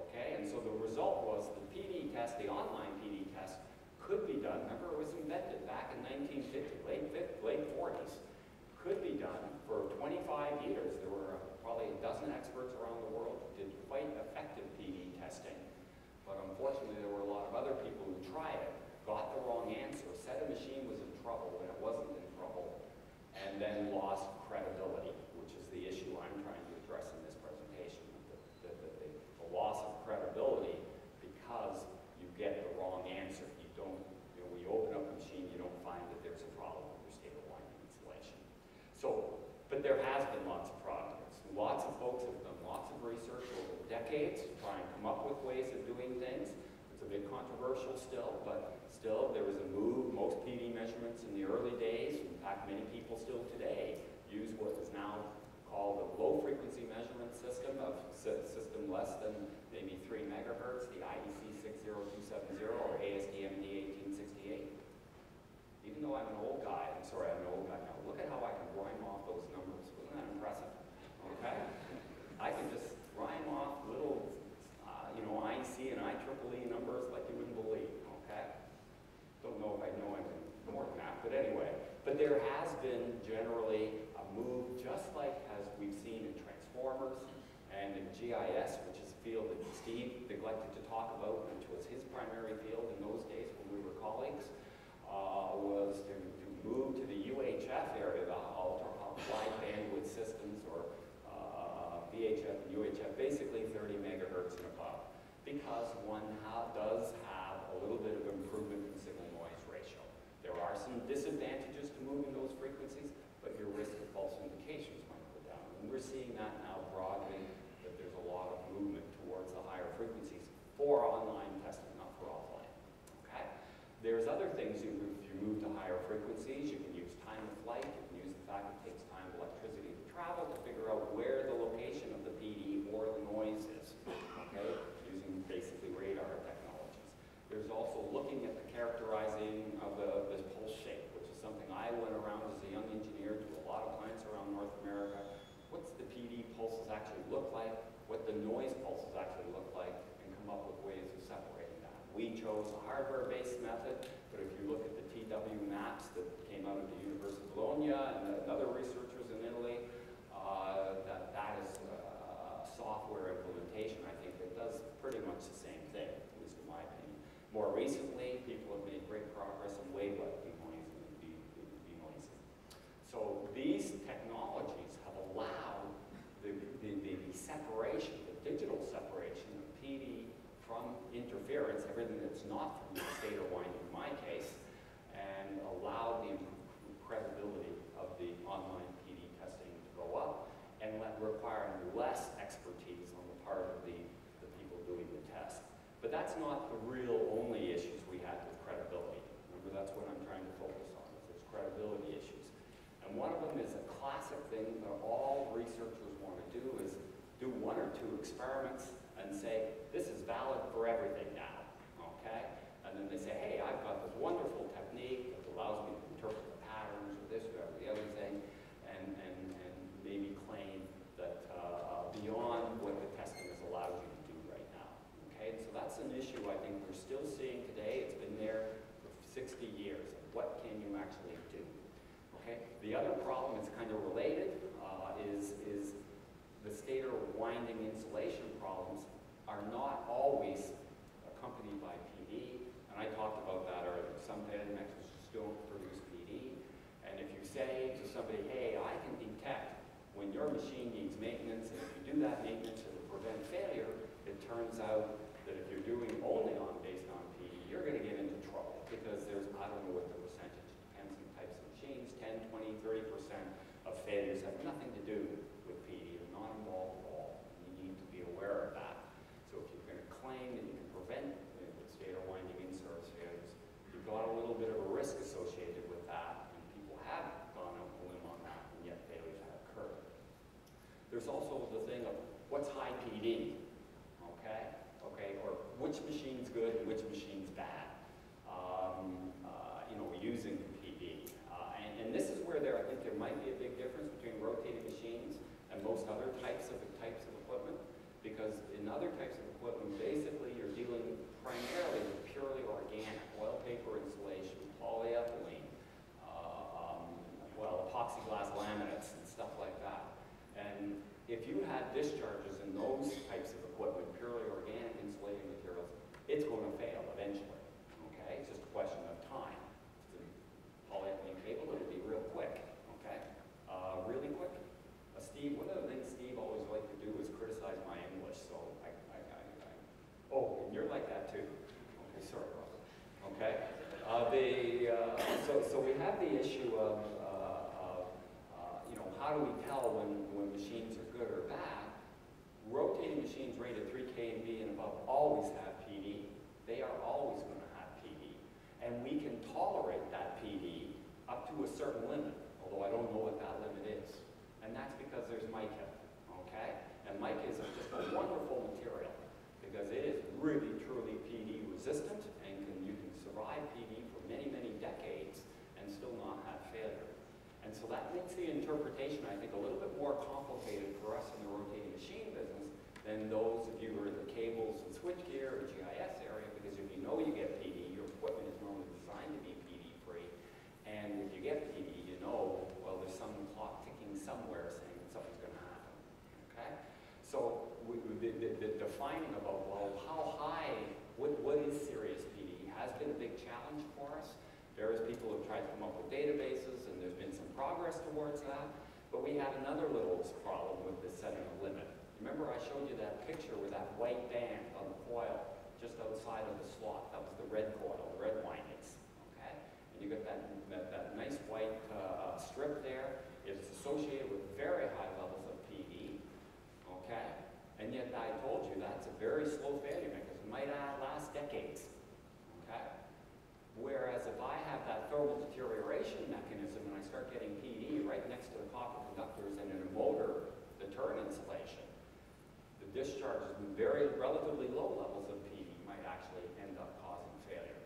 D: Okay, and so the result was the PD test, the online PD test, could be done. Remember, it was invented back in 1950, late 40s. Could be done for 25 years. There were probably a dozen experts around the world who did quite effective PD testing. But unfortunately, there were a lot of other people who tried it, got the wrong answer, said a machine was in trouble when it wasn't in trouble, and then lost credibility, which is the issue I'm trying to address in this presentation. The loss of credibility because you get the wrong answer. You don't, when you open up a machine, you don't find that there's a problem with your stator winding insulation. So, but there has been lots of progress. Lots of folks have done lots of research over decades to try and come up with ways of doing things. It's a bit controversial still, but still there was a move. Most PD measurements in the early days, in fact many people still today, use what is now called a low-frequency measurement system, of system less than maybe 3 megahertz, the IEEE 60270 or ASTM D1868. Even though I'm an old guy, I'm sorry, I'm an old guy now, look at how I can rhyme off those numbers. Wasn't that impressive? Okay? I can just rhyme off little, IEC and IEEE numbers like you wouldn't believe, okay? Don't know if I know anything more than that, but anyway. But there has been generally a move, just like as we've seen in transformers and in GIS, which is a field that Steve neglected to talk about, which was his primary field in those days when we were colleagues, was to move to the UHF area, the ultra wide bandwidth systems, or VHF and UHF, basically 30 megahertz and above, because one does have a little bit of improvement in signal-noise ratio. There are some disadvantages to moving those frequencies, but your risk of false indications might go down. And we're seeing that now broadly, that there's a lot of movement towards the higher frequencies for online testing, not for offline. Okay? There's other things, if you move to higher frequencies, you can use time of flight, you can use the fact it takes time of electricity to travel to figure out where the location of the PD or the noise is, okay? Using basically radar technologies. There's also looking at the characterizing of this pulse shape, which is something I went around as a young engineer to a lot of clients around North America. What's the PD pulses actually look like? What the noise pulses actually look like? And come up with ways of separating that. We chose a hardware-based method, but if you look at the TW maps that came out of the University of Bologna and other researchers in Italy, that is software implementation, I think, that does pretty much the same thing, at least in my opinion. More recently, people have made great progress in wavelet denoising and denoising. So these technologies have allowed the separation, the digital separation of PD from interference, everything that's not from the stator winding in my case, and allowed the credibility of the online PD testing to go up, and requiring less expertise on the part of the people doing the test. But that's not the real only issues we had with credibility. Remember, that's what I'm trying to focus on, is there's credibility issues. And one of them is a classic thing that all researchers want to do, is do 1 or 2 experiments and say, this is valid for everything now, okay? And then they say, hey, I've got this wonderful technique that allows me to interpret the patterns or this or the other thing, and maybe claim that beyond what the testing has allowed you to do right now, okay? And so that's an issue I think we're still seeing today. It's been there for 60 years. What can you actually do, okay? The other problem, it's kind of related, is the stator winding insulation problems are not always accompanied by PD, and I talked about that earlier. Some manufacturers just don't produce PD, and if you say to somebody, hey, I can detect when your machine needs maintenance, and if you do that maintenance, it will prevent failure, it turns out that if you're doing only based on PD, you're going to get into trouble, because there's, I don't know what the percentage, depends on the types of machines, 10, 20, 30% of failures have nothing to do with PD, they're not involved at all. You need to be aware of that. So if you're going to claim that you can prevent with stator got a little bit of a risk associated with that, and people have gone out on a limb on that, and yet failures have occurred. There's also the thing of what's high PD, okay, or which machine's good and which machine's bad, using PD. And this is where I think there might be a big difference between rotating machines and most other types of equipment, because in other types of equipment, basically you're dealing primarily with purely organic, oil paper insulation, polyethylene, epoxy glass laminates and stuff like that. And if you had discharges in those types of equipment, purely organic insulating materials, it's going to fail eventually, okay? It's just a question of time. It's a polyethylene cable, it'll be real quick, okay? Really quick. Steve, one of the things Steve always liked to do is criticize my English, so oh, and you're like that too. Okay, sorry, Robert. Okay? So we have the issue of how do we tell when machines are good or bad? Rotating machines rated 3 kV and above always have PD. They are always going to have PD. And we can tolerate that PD up to a certain limit, although I don't know what that limit is. And that's because there's mica, okay? And mica is just a wonderful material because it is really, truly PD resistant, and you can survive PD for many, many decades and still not have failure. And so that makes the interpretation, I think, a little bit more complicated for us in the rotating machine business than those of you who are in the cables and switchgear or GIS area, because if you know you get PD, your equipment is normally designed to be PD-free. And if you get PD, you know, well, there's some clock ticking somewhere saying that something's going to happen, okay? So the defining about, well, how high, what is serious PD has been a big challenge for us. Various people have tried to come up with databases, and there's been some progress towards that. But we have another little problem with this setting a limit. Remember I showed you that picture with that white band on the coil just outside of the slot? That was the red coil, the red windings, okay? And you got that nice white strip there. It's associated with very high levels of PD, okay? And yet I told you that's a very slow failure mechanism. It might last decades, okay? Whereas if I have that thermal deterioration mechanism and I start getting PD right next to the copper conductors and in a motor, the turn insulation, the discharges with relatively low levels of PD might actually end up causing failure,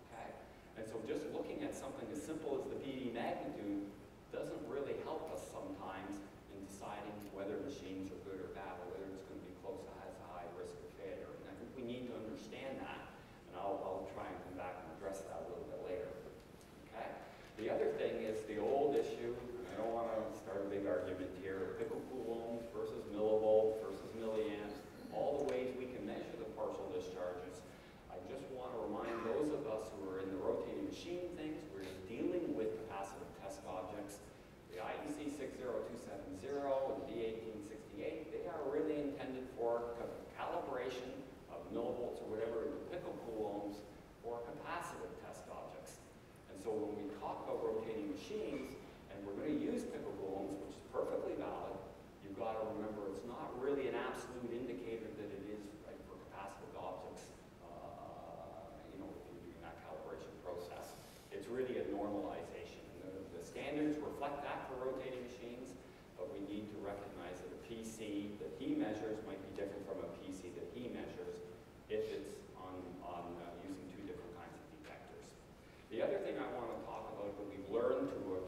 D: okay? And so just looking at something as simple as the PD magnitude doesn't really help us sometimes in deciding whether machines are good or bad, or whether it's going to be close to has a high risk of failure. And I think we need to understand that, and I'll try and come back and address that a little bit later. Okay? The other thing is the old issue, and I don't want to start a big argument here, picocoulombs versus millivolts versus milliamps, all the ways we can measure the partial discharges. I just want to remind those of us who are in the rotating machine things, we're dealing with capacitive test objects. The IEEE 60270 and D1868, they are really intended for calibration of millivolts or whatever into picocoulombs for capacitive test objects. And so when we talk about rotating machines, and we're going to use picocoulombs, which is perfectly valid, you've got to remember it's not really an absolute indicator that it is right for capacitive objects, if you're doing that calibration process. It's really a normalization. And the standards reflect that for rotating machines, but we need to recognize that a PC that he measures might be different from a PC that he measures if it's on using two different kinds of detectors. The other thing I want to talk about that we've learned to our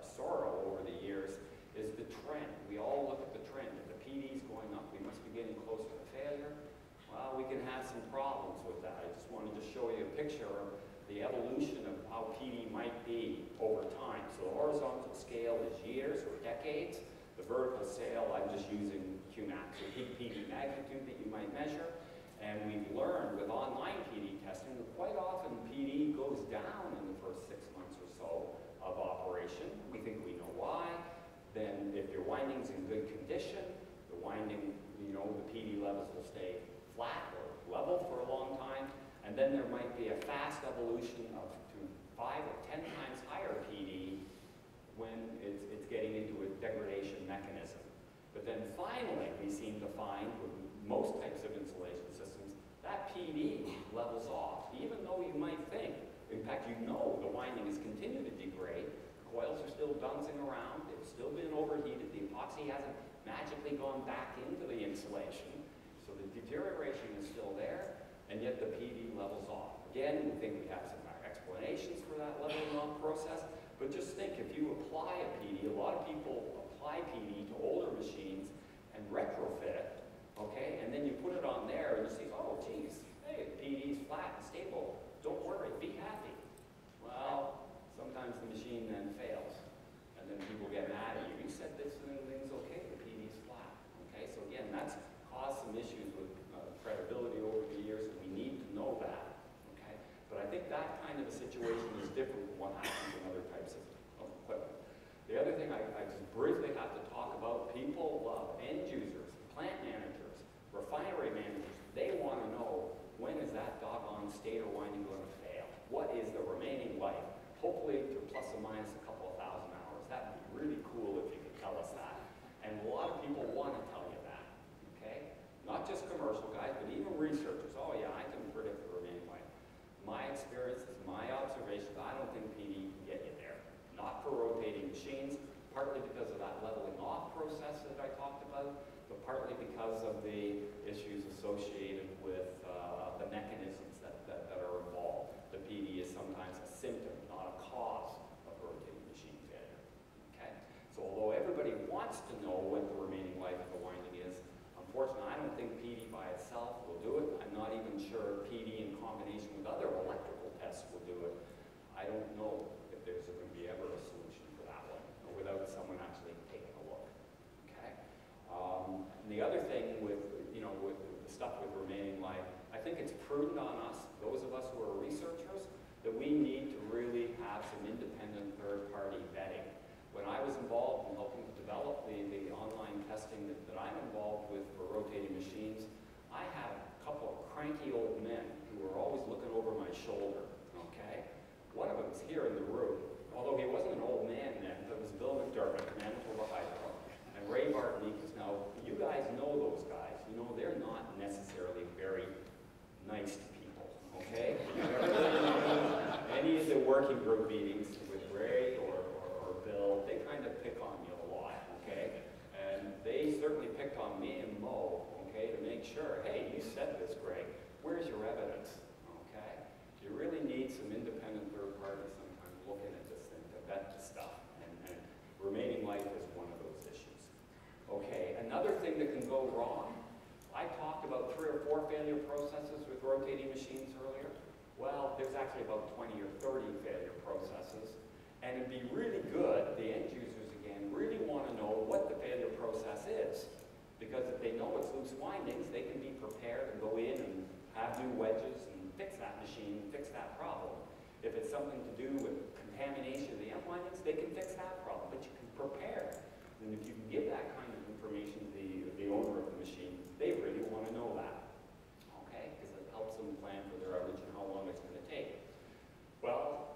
D: sorrow over the years is the trend. We all look at the trend. If the PD is going up, we must be getting closer to failure. Well, we can have some problems with that. I just wanted to show you a picture of the evolution of how PD might be over time. So the horizontal scale is years or decades. The vertical scale, I'm just using QMAX, or peak PD magnitude that you might measure. And we've learned with online PD testing that quite often PD goes down in the first 6 months or so of operation. We think we know why. Then if your winding's in good condition, the winding, the PD levels will stay flat or level for a long time. And then there might be a fast evolution to 5 or 10 times higher PD when it's getting into a degradation mechanism. But then finally, we seem to find with most types of insulation systems, that PD levels off. Even you might think. In fact, you know the winding has continued to degrade. Coils are still bouncing around. They've still been overheated. The epoxy hasn't magically gone back into the insulation. So the deterioration is still there, and yet the PD levels off. Again, we think we have some explanations for that leveling off process, but just think, if you apply a PD, a lot of people apply PD to older machines and retrofit it, okay, and then you put it on there and you see, oh, geez, hey, the PD's flat and stable. Don't worry, be happy. Well, sometimes the machine then fails, and then people get mad at you. You said this thing's okay, the PD's flat. Okay, so again, that's caused some issues with credibility over the years, and we need to know that. Okay, but I think that kind of a situation is different from what happens in other types of equipment. The other thing I just briefly have to talk about, people love end users, plant managers, refinery managers. They want to know, when is that doggone stator winding going to fail? What is the remaining life? Hopefully to plus or minus a couple of thousand hours. That would be really cool if you could tell us that. And a lot of people want to tell you that, okay? Not just commercial guys, but even researchers. Oh yeah, I can predict the remaining life. My experiences, my observations, I don't think PD can get you there. Not for rotating machines, partly because of that leveling off process that I talked about, but partly because of the issues associated with the mechanisms that are involved. The PD is sometimes a symptom, not a cause of rotating machine failure. Okay? So although everybody wants to know what the remaining life of the winding is, unfortunately I don't think PD by itself will do it. I'm not even sure PD in combination with other electrical tests will do it. I don't know if there's going to be ever a solution for that one, without someone actually taking a look. Okay? And the other thing with, with the stuff with remaining life, I think it's prudent on us, those of us who are researchers, that we need to really have some independent third-party vetting. When I was involved in helping to develop the online testing that I'm involved with for rotating machines, I had a couple of cranky old men who were always looking over my shoulder, okay? One of them was here in the room, although he wasn't an old man then, but it was Bill McDermott, Manitoba Hydro, and Ray Bartnikas. Now, you guys know those guys. You know, they're not necessarily very nice to people, okay? Any of the working group meetings with Ray or Bill, they kind of pick on you a lot, okay? And they certainly picked on me and Mo, okay, to make sure, hey, you said this, Greg, where's your evidence, okay? You really need some independent third parties sometimes looking at this thing to vet the stuff, and remaining life is one of those issues. Okay, another thing that can go wrong, I talked about 3 or 4 failure processes with rotating machines earlier. Well, there's actually about 20 or 30 failure processes. And it'd be really good, the end users again, really want to know what the failure process is. Because if they know it's loose windings, they can be prepared and go in and have new wedges and fix that machine, fix that problem. If it's something to do with contamination of the end windings, they can fix that problem, but you can prepare. And if you can give that kind of information to the owner of the machine, they really want to know that. Okay? Because it helps them plan for their outage and how long it's going to take. Well,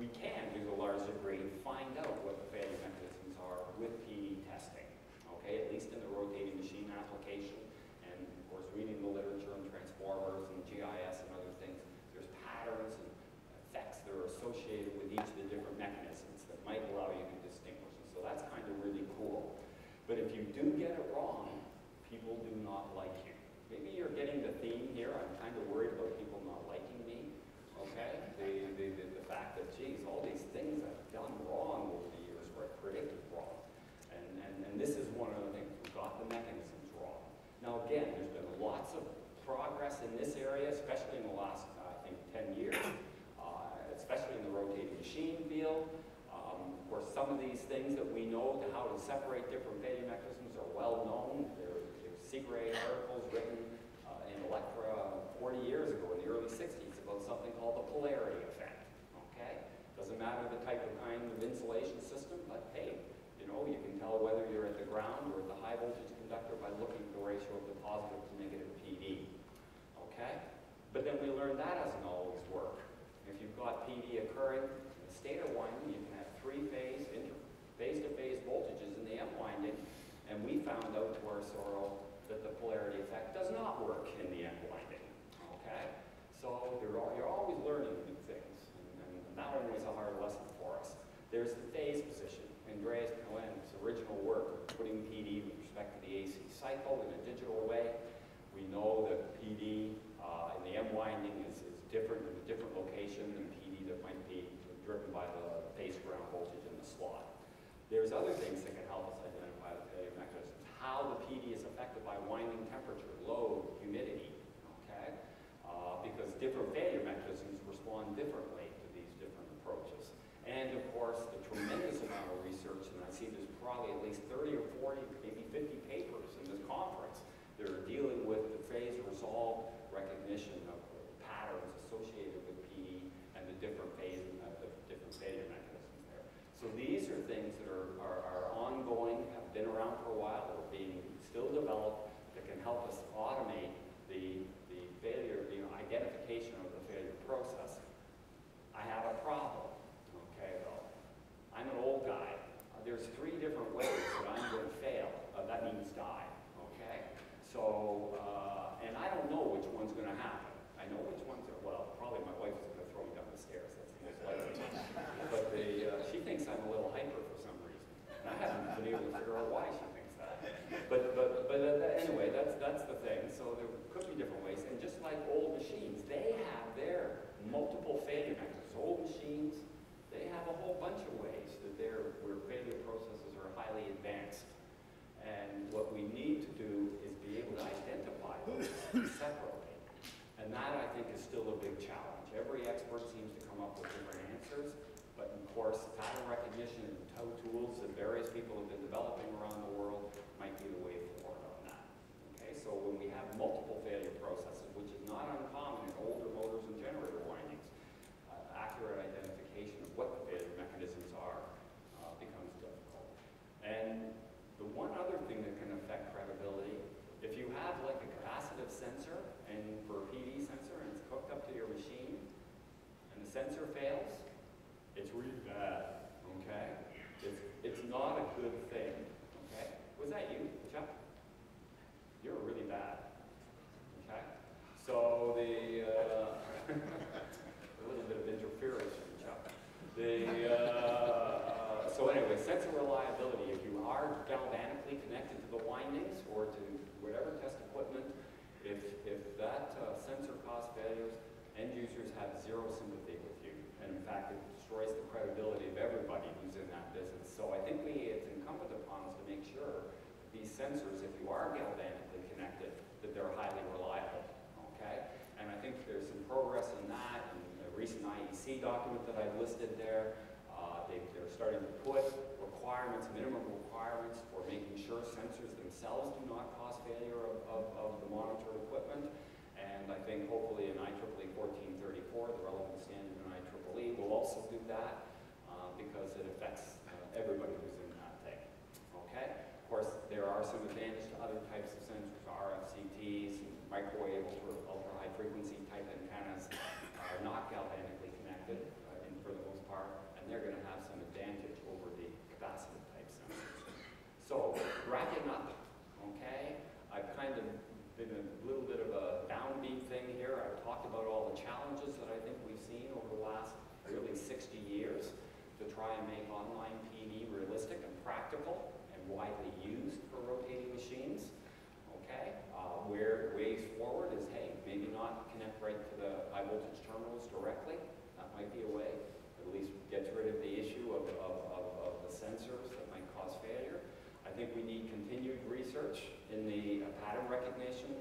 D: we can, to a large degree, find out what the failure mechanisms are with PD testing. Okay? At least in the rotating machine application, and of course reading the literature and transformers and GIS and other things, there's patterns and effects that are associated with each of the different mechanisms that might allow you to distinguish. And so that's kind of really cool. But if you do get it wrong, people do not like you. Maybe you're getting the theme here. I'm kind of worried about people not liking me. Okay? The fact that, geez, all these things I've done wrong over the years were predicted wrong. And this is one of the things, we got the mechanisms wrong. Now again, there's been lots of progress in this area, especially in the last, I think, 10 years, especially in the rotating machine field. Of course, some of these things that we know to how to separate different failure mechanisms are well known. There's secret articles written in Electra 40 years ago, in the early 60s, about something called the polarity effect. Okay? Doesn't matter the type of kind of insulation system, but hey, you can tell whether you're at the ground or at the high voltage conductor by looking at the ratio of the positive to negative PD. Okay? But then we learned that doesn't always work. If you've got PD occurring in the stator winding, you can have 3-phase, phase-to-phase voltages in the M winding, and we found out to our sorrow that the polarity effect does not work in the M winding. Okay? So you're always learning new things, and that one was a hard lesson for us. There's the phase position. Andreas Cohen's original work, putting PD with respect to the AC cycle in a digital way. We know that PD in the M winding is different in a different location than PD that might be driven by the phase ground voltage in the slot. There's other things that can help us identify the failure mechanisms. How the PD is affected by winding temperature, load, humidity, okay? Because different failure mechanisms respond differently to these different approaches. And of course, the tremendous amount of research, and I see there's probably at least 30 or 40, maybe 50 papers in this conference that are dealing with the phase resolve recognition of patterns associated with PD and the different failure mechanisms there. So these are things that are ongoing, have been around for a while, that are being still developed, that can help us automate the failure, identification of the failure process. I have a problem, okay, though. I'm an old guy. There's 3 different ways that I'm going to fail. That means die, okay? So, and I don't know which one's going to happen. I know which ones are, well, probably my wife is going to throw me down the stairs. That's the most likely. But she thinks I'm a little hyper for some reason. And I haven't been able to figure out why she thinks that. But anyway, that's the thing. So there could be different ways. And just like old machines, they have their multiple failure mechanisms. Old machines, they have a whole bunch of ways that where failure processes are highly advanced. And what we need to do is be able to identify those separately. And that, I think, is still a big challenge. Every expert seems to come up with different answers, but of course, pattern recognition and tools that various people have been developing around the world might be the way forward on that. Okay, so when we have multiple failure processes, which is not uncommon in older motors and generator windings, accurate identification of what the failure mechanisms are becomes difficult. And the one other thing that can affect credibility, if you have like a capacitive sensor and for a PD sensor and it's hooked up to your machine and the sensor fails, it's really bad, okay? It's not a good thing, okay? Was that you, Chuck? You're really bad, okay? So a little bit of interference from Chuck. So anyway, sensor reliability, if you are galvanically connected to the windings or to whatever test equipment, if that sensor caused failures, end users have zero sympathy with you. And in fact, it destroys the credibility of everybody who's in that business. So I think it's incumbent upon us to make sure that these sensors, if you are galvanically connected, that they're highly reliable, okay? And I think there's some progress in that. In the recent IEEE document that I've listed there, they're starting to put requirements, minimum requirements for making sure sensors themselves do not cause failure of the monitored equipment. And I think hopefully in IEEE 1434, the relevant standard in IEEE, will also do that because it affects everybody who's in that thing. Okay? Of course, there are some advantages to other types of sensors, RFCTs, microwave, ultra-high frequency type antennas are not galvanically connected for the most part, and they're going to have some advantage over the capacitive type sensors. So, wrapping up, okay, I've kind of been a little bit of a downbeat thing here. I've talked about all the challenges that I think we've seen over the last really 60 years to try and make online PD realistic and practical and widely used for rotating machines. Okay, where ways forward is, hey, maybe not connect right to the high voltage terminals directly. That might be a way. At least gets rid of the issue of the sensors that might cause failure. I think we need continued research in the pattern recognition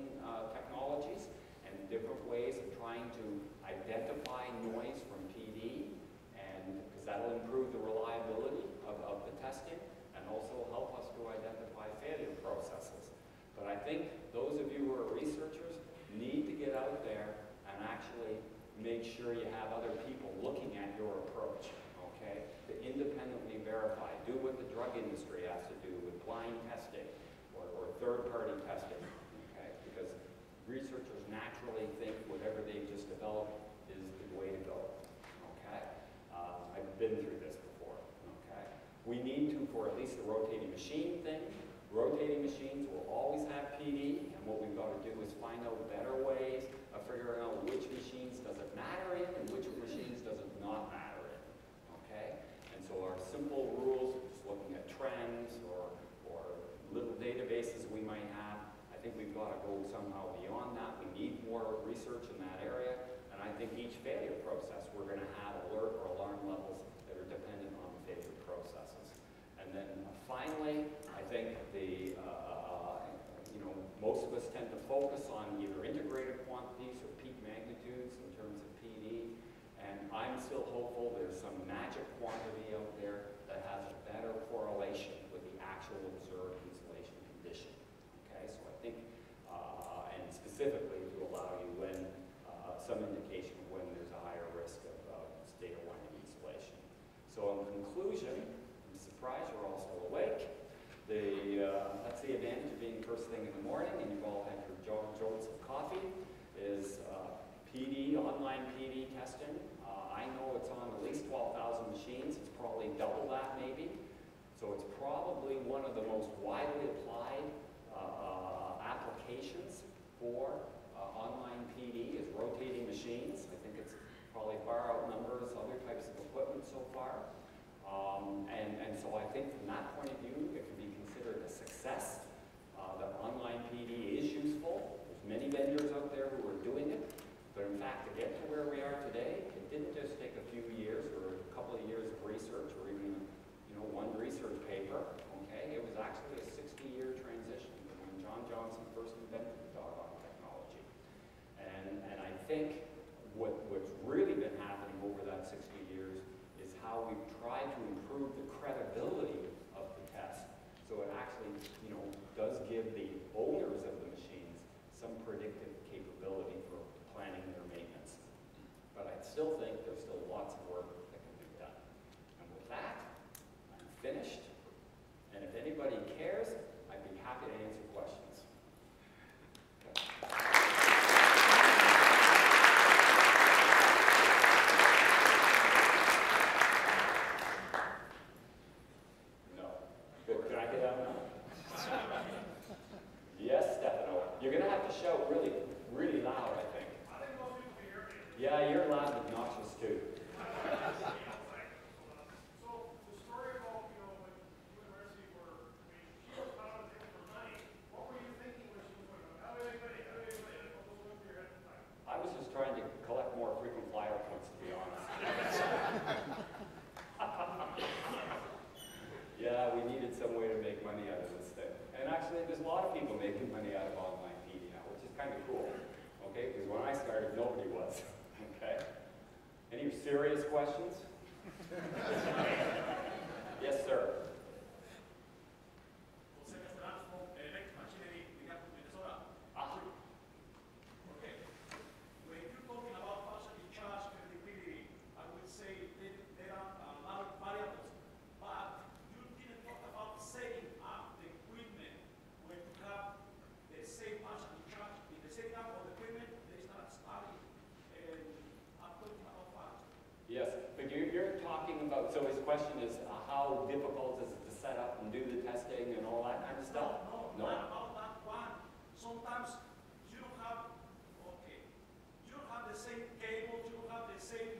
D: technologies and different ways of trying to identify noise from PD, and because that'll improve the reliability of the testing and also help us to identify failure processes. But I think those of you who are researchers need to get out there and actually make sure you have other people looking at your approach, okay, to independently verify. Do what the drug industry has to do with blind testing or third-party testing, okay, because researchers naturally think whatever they've just developed is the way to go, okay? I've been through this before, okay? We need to, for at least the rotating machine thing, rotating machines will always have PD, and what we've got to do is find out better ways of figuring out which machines think we've got to go somehow beyond that. We need more research in that area. And I think each failure process, we're going to have alert or alarm levels that are dependent on the failure processes. And then finally, I think the, most of us tend to focus on either integrated quantities or peak magnitudes in terms of PD. And I'm still hopeful there's some magic quantity out there that has a better correlation with the actual observed insulation condition. Okay, so I think, and specifically to allow you when some indication of when there's a higher risk of state of warning insulation. So in conclusion, I'm surprised you're all still awake. That's the advantage of being first thing in the morning, and you've all had your jolts of coffee, is PD, online PD testing. I know it's on at least 12,000 machines. It's probably double that maybe. So it's probably one of the most widely applied applications for online PD is rotating machines. I think it's probably far outnumbers other types of equipment so far. And so I think from that point of view, it can be considered a success. That online PD is useful. There's many vendors out there who are doing it. But in fact, to get to where we are today, it didn't just take a few years or a couple of years of research or even, one research paper, okay? It was actually a 60-year transition from when John Johnson first invented the doggone technology. And I think what's really been happening over that 60 years is how we've tried to improve the credibility of the test. So it actually, does give the owners of the machines some predictive capability for planning their maintenance. But I still think there's still lots of work that can be done. And with that, I'm finished. And if anybody cares, I'd be happy to answer questions. No. Good. Can I get out now? Yes, Stefano. You're going to have to shout really, really loud, I think. Yeah, you're loud and obnoxious too.
E: So the story about, when university were, she was found to for money. What were you thinking when she was going, how do they pay? What was going through your head at the time?
D: I was just trying to collect more frequent flyer points, to be honest. Yeah, we needed some way to make money out of this thing. And actually, there's a lot of people making money out of online PD now, which is kind of cool. Okay, because when I started, nobody was. Okay? Any serious questions? Yes, sir.
E: Okay. When you're talking about partial discharge and liquidity, I would say there are a lot of variables. But you didn't talk about setting up the equipment when you have the same partial discharge. In the setting up of the equipment, there is not starting. I'm talking about fast.
D: Yes, but you're talking about, so his question is how difficult is it to set up and do the testing and all that kind of stuff?
E: No, not about that one. Sometimes you don't have, you don't have the same cables, you don't have the same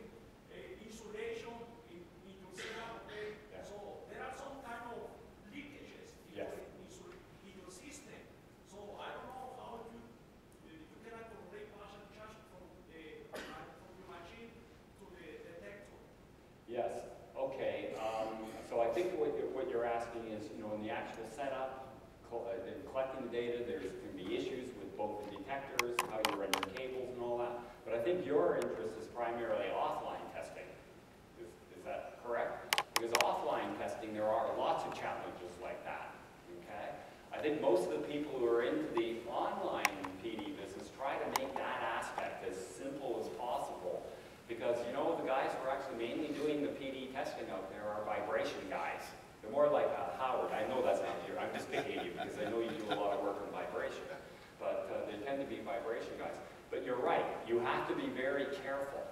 E: insulation in your setup, okay?
D: Yeah.
E: So there are some kind of leakages in,
D: Yes.
E: in your system. So I don't know how you cannot correlate partial charge from your machine to the detector.
D: Yes, okay. So I think what you're asking is, in the actual setup, collecting the data, there's going to be issues with both the detectors, how you run your cables and all that. But I think your interest is primarily offline testing. Is that correct? Because offline testing, there are lots of challenges like that, okay? I think most of the people who are into the online PD business try to make that aspect as simple as possible. Because, the guys who are actually mainly doing the PD testing out there are vibration guys. They're more like Howard. I know that's not you. I'm just picking you because I know you do a lot of work on vibration. But they tend to be vibration guys. But you're right. You have to be very careful.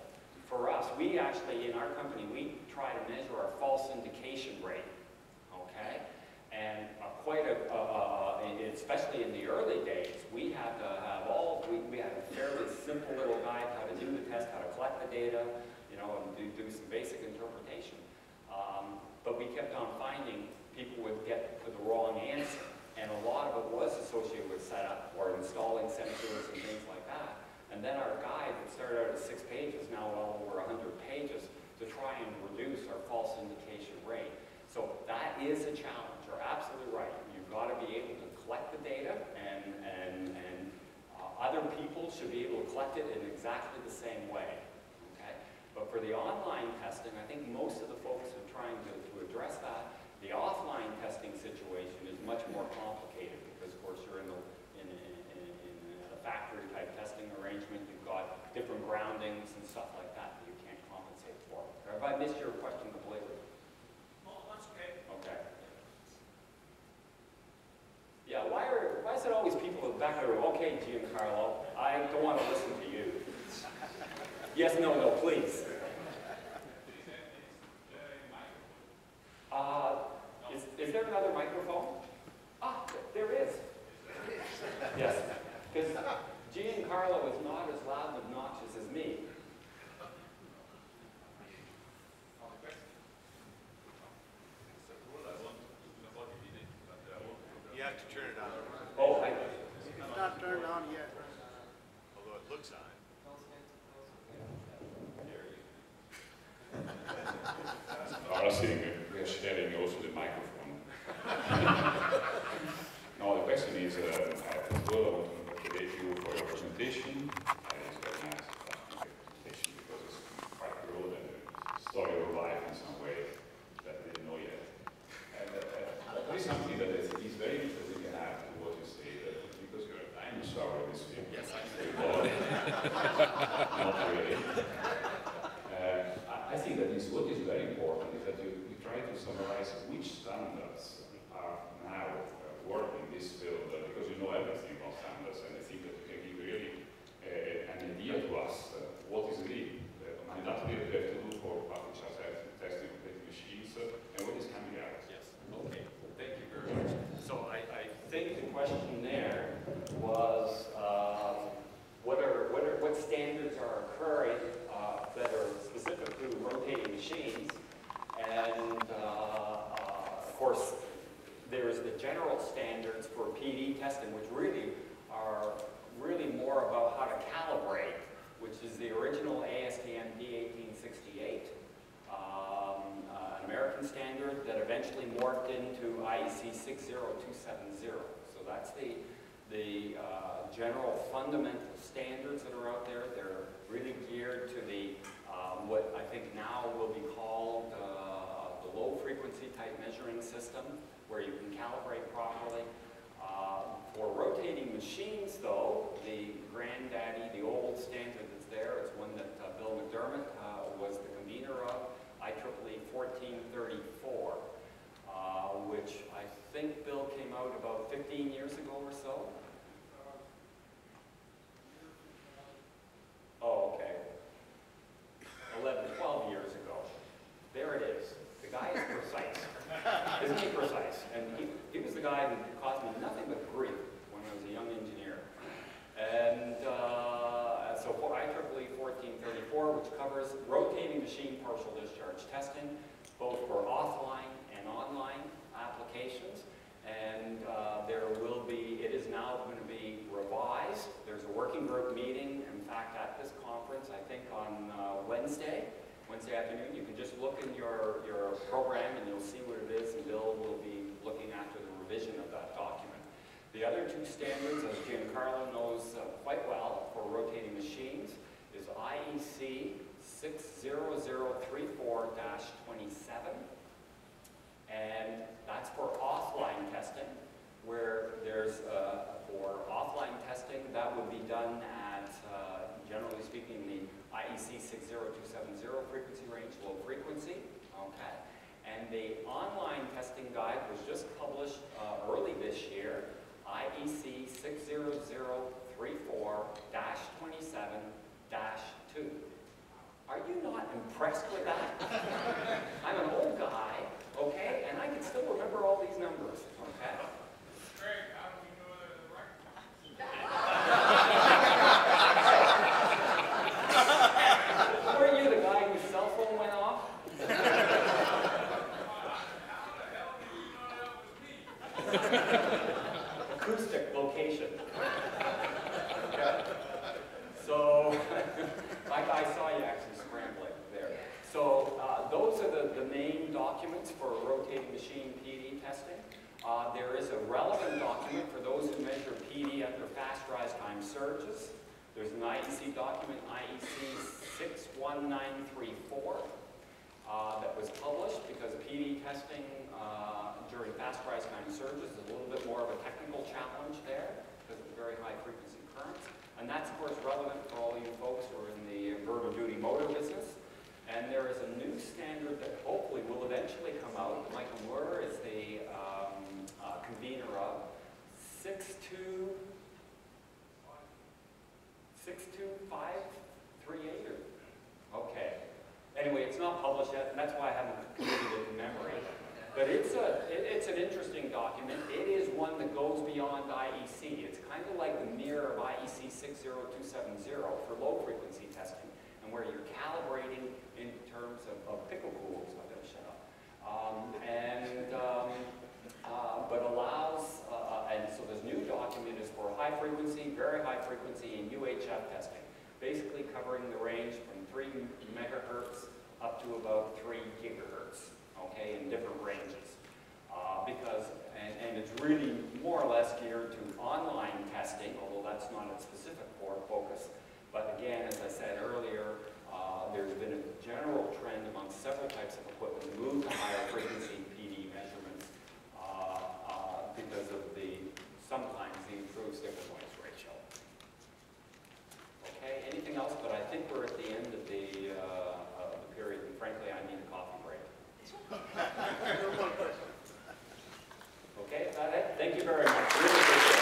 D: For us, we actually, in our company, we try to measure our false indication rate. Okay? And especially in the early days, we had to have we had a fairly simple little guide how to do the test, how to collect the data, and do some basic interpretation. But we kept on finding people would get to the wrong answer. and a lot of it was associated with setup or installing sensors and things like that. And then our guide that started out at 6 pages, now well over 100 pages, to try and reduce our false indication rate. So that is a challenge. You're absolutely right. You've got to be able to collect the data, and other people should be able to collect it in exactly the same way. Okay? But for the online testing, I think most of the folks are trying to address that. The offline testing situation is much more complicated because, of course, you're in a factory-type testing arrangement. You've got different groundings and stuff like that that you can't compensate for. Have I missed your question completely?
E: No, that's okay.
D: Okay. Yeah, why is it always people at the back of the room? Okay, Giancarlo, I don't want to listen to you. Yes, no, no, please. Is there another microphone? Ah, there is. Yes, because Giancarlo is not as loud and obnoxious as me.
C: You have to turn it on,
D: Oh,
F: It's not turned on yet.
C: although it looks on.
G: Ahora sí, we are sharing also the microphone. Now the question is, as well, I want to congratulate you for your presentation. It's very nice presentation because it's quite broad and the story of life in some way that we didn't know yet. And there is something that is very interesting to add to what you say, that because you're a dinosaur in this field. Yes, I say. Not really. I think that what is very important is that you try to summarize which standards are now working in this field, because you know everything about standards, and I think that you can give really an idea to us what is really mandatory that we have to do for public charge testing of machines, and what is coming out.
D: yes. Okay. Well, thank you very much. So I think the question there was what standards are occurring that are specific to rotating machines, and of course there's the general standards for PD testing, which really are more about how to calibrate, which is the original ASTM D1868, an American standard that eventually morphed into IEC 60270. So that's the general fundamental standards that are out there. They're really geared to the what I think now will be called the low frequency type measuring system, where you can calibrate properly. For rotating machines, though, the granddaddy, the old standard that's there, it's one that Bill McDermott was the convener of, IEEE 1434, which I think Bill came out about 15 years ago or so. Oh, okay. 11, 12 years ago. There it is. The guy is precise. Isn't he precise? And he was the guy who caused me nothing but grief when I was a young engineer. And so for IEEE 1434, which covers rotating machine partial discharge testing, both for offline and online applications. And it is now going to be revised. There's a working group meeting, in fact, at this conference, I think on Wednesday afternoon. You can just look in your program and you'll see what it is, and Bill will be looking after the revision of that document. The other two standards, as Giancarlo knows quite well, for rotating machines is IEC 60034-27, and that's for offline testing, where there's, for offline testing, that would be done at, generally speaking, the IEC 60270 frequency range, low frequency, okay? And the online testing guide was just published early this year, IEC 60034-27-2. Are you not impressed with that? I'm an old guy, okay, and I can still remember all these numbers, okay?
E: Greg, how do we know that the right?
D: Were you the guy whose cell phone went off?
E: How the hell do you know that was me?
D: documents for rotating machine PD testing. There is a relevant document for those who measure PD under fast rise time surges. There's an IEC document, IEC 61934, that was published because PD testing during fast rise time surges is a little bit more of a technical challenge there because of very high frequency currents. And that's, of course, relevant for all you folks who are in the inverter duty motor business. And there is a new standard that hopefully will eventually come out. Michael Moore is the convener of 62538. Okay. Anyway, it's not published yet, and that's why I haven't committed it to memory. But it's an interesting document. It is one that goes beyond IEC. It's kind of like the mirror of IEC 60270 for low frequency testing, and where you're calibrating in terms of picopools. I'm going to shut up. But allows, and so this new document is for high frequency, very high frequency, and UHF testing, basically covering the range from 3 megahertz up to about 3 gigahertz, okay, in different ranges. And it's really more or less geared to online testing, although that's not its specific focus. But again, as I said earlier, there's been a general trend among several types of equipment to move to higher frequency PD measurements because of sometimes the improved stick-to-noise ratio. Okay, anything else? But I think we're at the end of the period, and frankly, I need a coffee break. Okay, is that it? Thank you very much. Really appreciate it.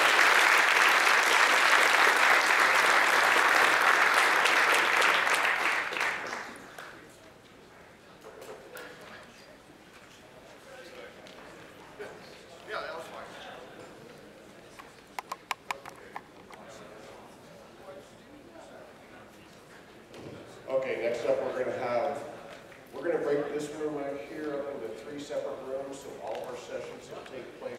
A: Okay, next up we're going to break this room right here up into 3